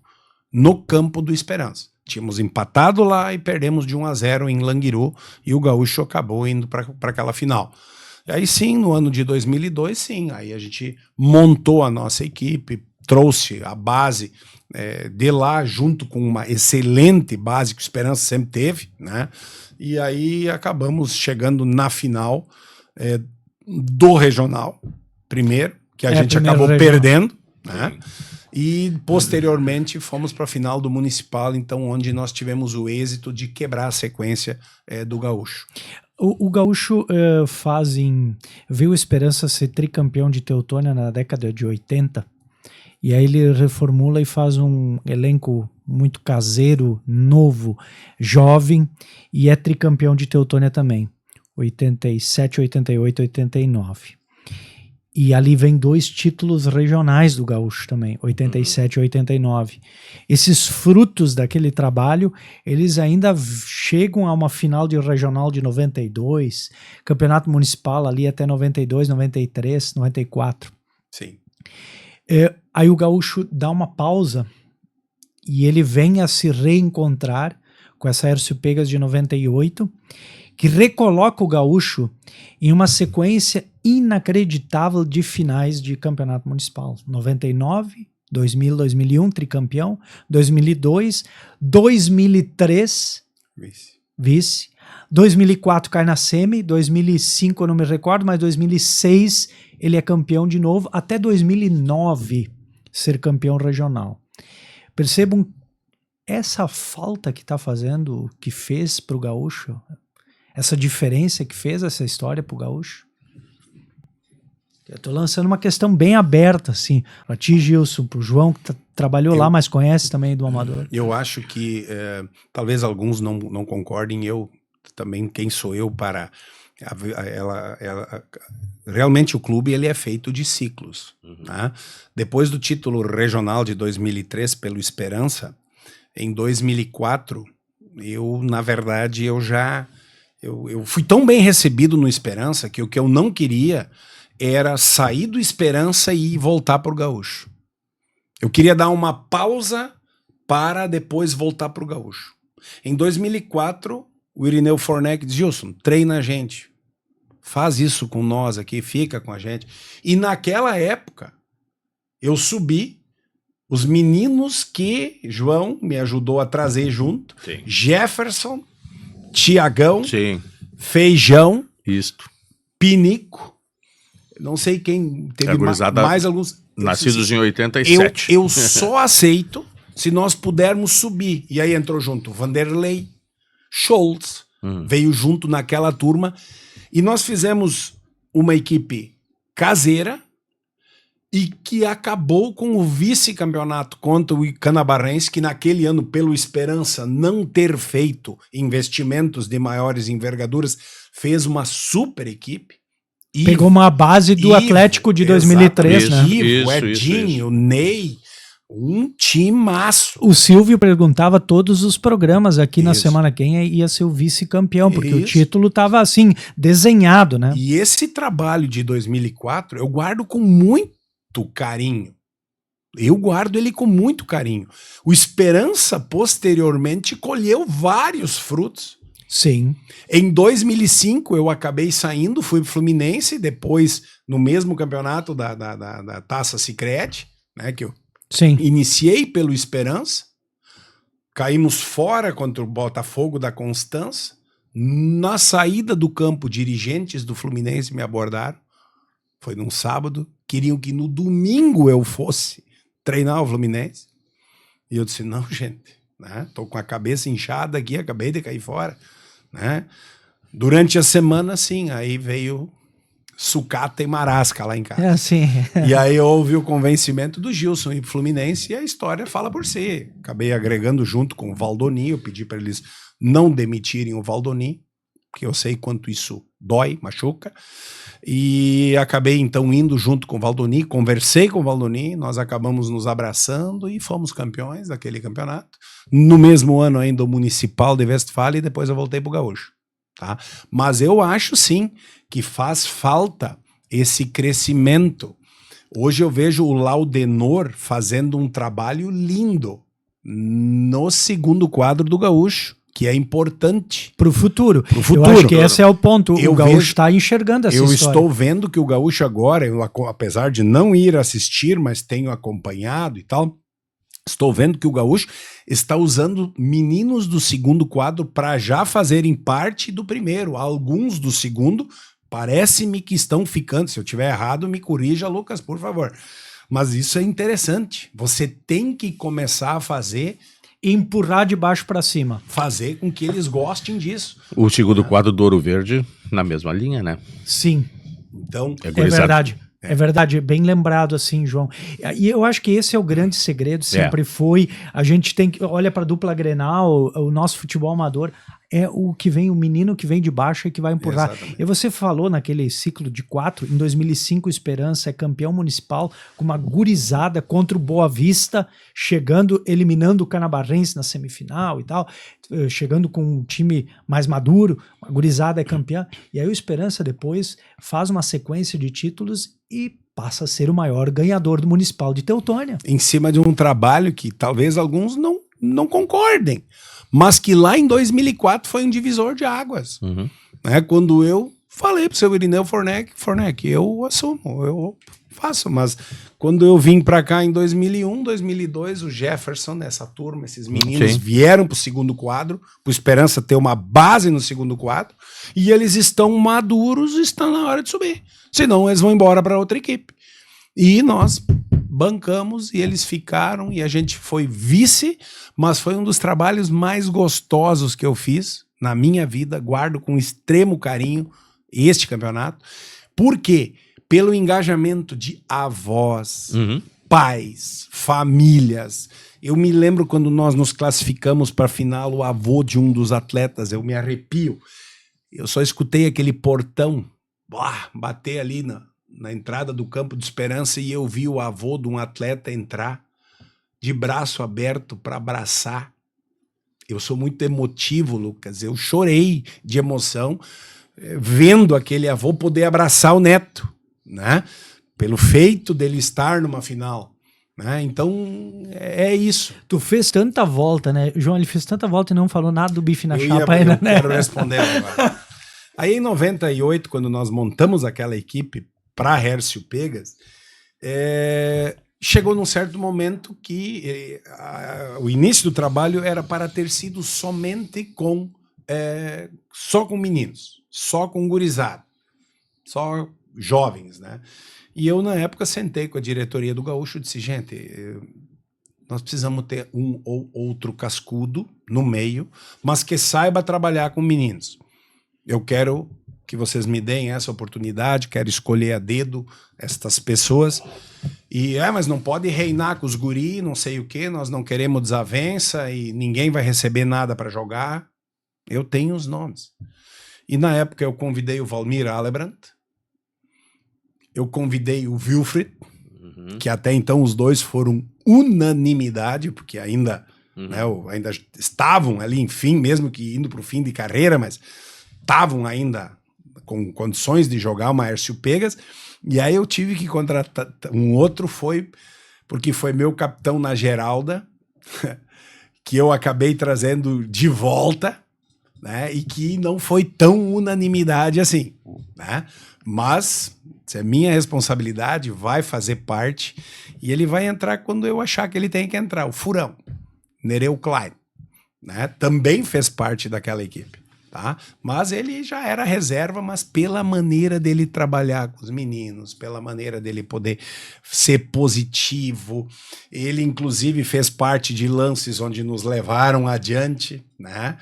no campo do Esperança. Tínhamos empatado lá e perdemos de 1-0 em Languiru e o Gaúcho acabou indo para aquela final. E aí sim, no ano de 2002, sim, aí a gente montou a nossa equipe, trouxe a base de lá, junto com uma excelente base que o Esperança sempre teve, né? E aí acabamos chegando na final do regional, primeiro, que a gente acabou perdendo, né? E posteriormente fomos para a final do municipal, então onde nós tivemos o êxito de quebrar a sequência do Gaúcho. O Gaúcho viu Esperança ser tricampeão de Teutônia na década de 80, e aí ele reformula e faz um elenco muito caseiro, novo, jovem, e é tricampeão de Teutônia também, 87, 88, 89. E ali vem 2 títulos regionais do Gaúcho também, 87 e 89. Esses frutos daquele trabalho, eles ainda chegam a uma final de regional de 92, campeonato municipal ali até 92, 93, 94. Sim. Aí o Gaúcho dá uma pausa e ele vem a se reencontrar com essa Hércio Pegas de 98, que recoloca o Gaúcho em uma sequência inacreditável de finais de campeonato municipal. 99, 2000, 2001, tricampeão, 2002, 2003, Vice. 2004 cai na semi, 2005 eu não me recordo, mas 2006 ele é campeão de novo, até 2009 ser campeão regional. Percebam essa falta que está fazendo, que fez para o gaúcho, essa diferença que fez essa história para o gaúcho. Eu estou lançando uma questão bem aberta, assim, para ti, Gilson, para o João, que trabalhou lá, mas conhece também do amador. Eu acho que talvez alguns não concordem, eu também, quem sou eu para... Realmente o clube ele é feito de ciclos. Né? Depois do título regional de 2003 pelo Esperança, em 2004, na verdade, eu fui tão bem recebido no Esperança que o que eu não queria era sair do Esperança e voltar para o Gaúcho. Eu queria dar uma pausa para depois voltar para o Gaúcho. Em 2004, o Irineu Fornec disse: Gilson, treina a gente. Faz isso com nós aqui, fica com a gente. E naquela época, eu subi os meninos que João me ajudou a trazer junto. Sim. Jefferson, Tiagão, sim. Feijão, isto. Pinico. Não sei quem teve mais alguns. Nascidos em 87. Eu só aceito se nós pudermos subir. E aí entrou junto Vanderlei, Scholz, veio junto naquela turma. E nós fizemos uma equipe caseira e que acabou com o vice-campeonato contra o Canabarrense, que naquele ano, pelo Esperança não ter feito investimentos de maiores envergaduras, fez uma super equipe. Pegou uma base do Atlético de 2003, né? Ivo, Edinho, Ney, um timaço. O Silvio perguntava todos os programas aqui na semana quem ia ser o vice-campeão, porque o título estava assim, desenhado, né? E esse trabalho de 2004 eu guardo com muito carinho. Eu guardo ele com muito carinho. O Esperança, posteriormente, colheu vários frutos. Sim. Em 2005 eu acabei saindo, fui pro Fluminense, depois no mesmo campeonato da Taça Sicredi, né, que eu iniciei pelo Esperança, caímos fora contra o Botafogo da Constância. Na saída do campo, dirigentes do Fluminense me abordaram, foi num sábado, queriam que no domingo eu fosse treinar o Fluminense, e eu disse: não, gente, né, tô com a cabeça inchada aqui, acabei de cair fora. Né? Durante a semana, sim, aí veio sucata e marasca lá em casa. E aí houve o convencimento do Gilson ir pro Fluminense e a história fala por si. Acabei agregando junto com o Valdoni, eu pedi para eles não demitirem o Valdoni, porque eu sei quanto isso dói, machuca. E acabei então indo junto com o Valdoni, conversei com o Valdoni, nós acabamos nos abraçando e fomos campeões daquele campeonato. No mesmo ano ainda o Municipal de Westfalia e depois eu voltei pro Gaúcho. Tá? Mas eu acho sim que faz falta esse crescimento. Hoje eu vejo o Laudenor fazendo um trabalho lindo no segundo quadro do Gaúcho, que é importante. Pro futuro. Eu acho que esse é o ponto. O Gaúcho está enxergando essa história. Eu estou vendo que o Gaúcho agora, apesar de não ir assistir, mas tenho acompanhado e tal, estou vendo que o Gaúcho está usando meninos do segundo quadro para já fazerem parte do primeiro. Alguns do segundo, parece-me que estão ficando. Se eu estiver errado, me corrija, Lucas, por favor. Mas isso é interessante. Você tem que começar a fazer... empurrar de baixo para cima. Fazer com que eles gostem disso. O segundo quadro do Ouro Verde na mesma linha, né? Sim. Então, é verdade. É verdade, bem lembrado assim, João. E eu acho que esse é o grande segredo, sempre foi. A gente tem que, olha para a dupla Grenal, o nosso futebol amador, é o que vem, o menino que vem de baixo e que vai empurrar. Exatamente. E você falou naquele ciclo de 4, em 2005 o Esperança é campeão municipal com uma gurizada contra o Boa Vista, chegando, eliminando o Canabarrense na semifinal e tal, chegando com um time mais maduro, a gurizada é campeã. E aí o Esperança depois faz uma sequência de títulos e passa a ser o maior ganhador do Municipal de Teutônia. Em cima de um trabalho que talvez alguns não concordem, mas que lá em 2004 foi um divisor de águas. Né? Quando eu falei pro seu Irineu Fornec, eu assumo, eu faço, mas quando eu vim pra cá em 2001, 2002, o Jefferson, nessa turma, esses meninos vieram pro segundo quadro, pro Esperança ter uma base no segundo quadro, e eles estão maduros e estão na hora de subir. Senão eles vão embora para outra equipe. E nós bancamos e eles ficaram e a gente foi vice, mas foi um dos trabalhos mais gostosos que eu fiz na minha vida, guardo com extremo carinho este campeonato. Por quê? Pelo engajamento de avós, pais, famílias. Eu me lembro quando nós nos classificamos para a final, o avô de um dos atletas, eu me arrepio. Eu só escutei aquele portão bater ali na entrada do campo de Esperança e eu vi o avô de um atleta entrar de braço aberto para abraçar. Eu sou muito emotivo, Lucas. Eu chorei de emoção vendo aquele avô poder abraçar o neto, né? Pelo feito dele estar numa final, né? Então, é isso. Tu fez tanta volta, né? João, ele fez tanta volta e não falou nada do bife na chapa ainda, né? Quero responder agora. Aí, em 98, quando nós montamos aquela equipe para Hércio Pegas, chegou num certo momento que o início do trabalho era para ter sido somente só com meninos, só com gurizada, só jovens, né? E eu, na época, sentei com a diretoria do Gaúcho e disse, gente, nós precisamos ter um ou outro cascudo no meio, mas que saiba trabalhar com meninos. Eu quero que vocês me deem essa oportunidade, quero escolher a dedo estas pessoas. E, mas não pode reinar com os guri, não sei o quê, nós não queremos desavença e ninguém vai receber nada para jogar. Eu tenho os nomes. E na época eu convidei o Valmir Alebrant, eu convidei o Wilfried, que até então os dois foram unanimidade, porque ainda, ainda estavam ali, enfim, mesmo que indo para o fim de carreira, mas estavam ainda com condições de jogar uma Hércio Pegas. E aí eu tive que contratar um outro, porque foi meu capitão na Geralda, que eu acabei trazendo de volta, né? E que não foi tão unanimidade assim, né? Mas se é minha responsabilidade, vai fazer parte e ele vai entrar quando eu achar que ele tem que entrar. O Furão, Nereu Klein, né? Também fez parte daquela equipe. Tá? Mas ele já era reserva, mas pela maneira dele trabalhar com os meninos, pela maneira dele poder ser positivo, ele inclusive fez parte de lances onde nos levaram adiante, né?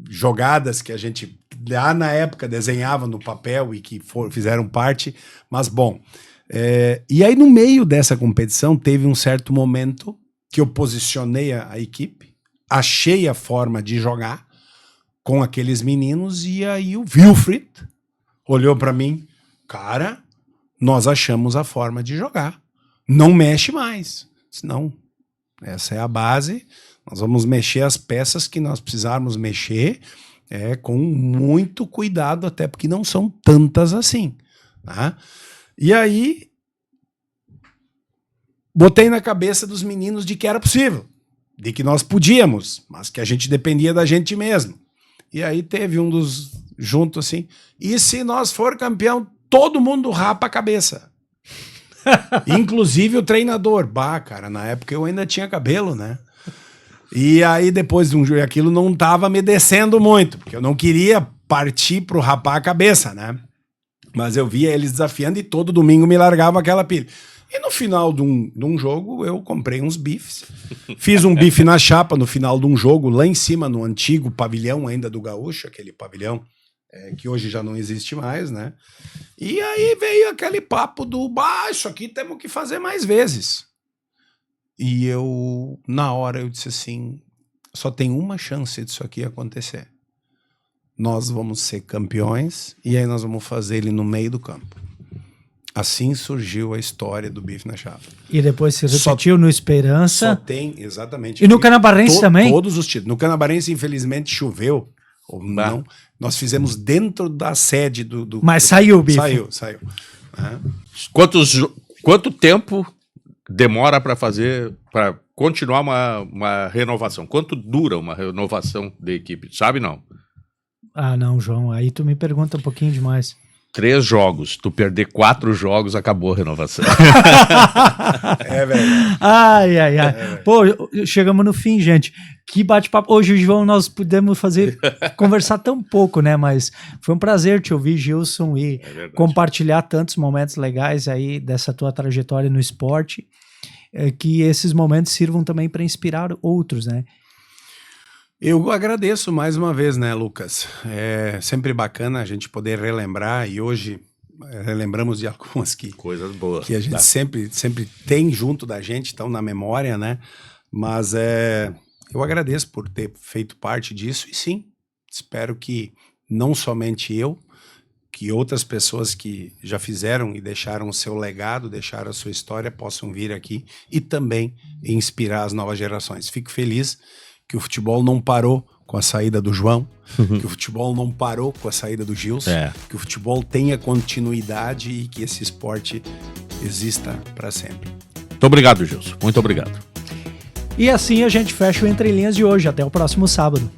Jogadas que a gente lá na época desenhava no papel e que fizeram parte, mas bom. E aí no meio dessa competição teve um certo momento que eu posicionei a equipe, achei a forma de jogar com aqueles meninos, e aí o Wilfried olhou para mim, cara, nós achamos a forma de jogar, não mexe mais. Não, essa é a base, nós vamos mexer as peças que nós precisarmos mexer, com muito cuidado, até porque não são tantas assim, tá? E aí botei na cabeça dos meninos de que era possível, de que nós podíamos, mas que a gente dependia da gente mesmo. E aí teve um dos juntos assim, e se nós for campeão, todo mundo rapa a cabeça. Inclusive o treinador. Cara, na época eu ainda tinha cabelo, né? E aí depois de um jogo, aquilo não tava me descendo muito, porque eu não queria partir pro rapar a cabeça, né? Mas eu via eles desafiando e todo domingo me largava aquela pilha. E no final de um jogo, eu comprei uns bifes. Fiz um bife na chapa no final de um jogo, lá em cima, no antigo pavilhão ainda do Gaúcho, aquele pavilhão que hoje já não existe mais, né? E aí veio aquele papo do baixo, aqui temos que fazer mais vezes. E eu, na hora, eu disse assim, só tem uma chance disso aqui acontecer. Nós vamos ser campeões e aí nós vamos fazer ele no meio do campo. Assim surgiu a história do bife na chapa. E depois se repetiu no Esperança. Só tem, exatamente. E no Canabarense também? Todos os títulos. No Canabarense, infelizmente, choveu. Ou não. Nós fizemos dentro da sede do... Mas saiu o bife. Saiu. Quanto tempo demora para continuar uma renovação? Quanto dura uma renovação da equipe? Sabe, não? Ah, não, João, aí tu me pergunta um pouquinho demais. 3 jogos, tu perder 4 jogos, acabou a renovação. É verdade. Ai. Pô, chegamos no fim, gente. Que bate-papo. Hoje, João, nós pudemos conversar tão pouco, né? Mas foi um prazer te ouvir, Gilson, e compartilhar tantos momentos legais aí dessa tua trajetória no esporte, que esses momentos sirvam também para inspirar outros, né? Eu agradeço mais uma vez, né, Lucas? É sempre bacana a gente poder relembrar, e hoje relembramos de algumas Coisas boas. Que a gente sempre tem junto da gente, estão na memória, né? Mas eu agradeço por ter feito parte disso, e sim, espero que não somente eu, que outras pessoas que já fizeram e deixaram o seu legado, deixaram a sua história, possam vir aqui e também inspirar as novas gerações. Fico feliz que o futebol não parou com a saída do João, que o futebol não parou com a saída do Gilson, que o futebol tenha continuidade e que esse esporte exista para sempre. Muito obrigado, Gilson. Muito obrigado. E assim a gente fecha o Entre Linhas de hoje. Até o próximo sábado.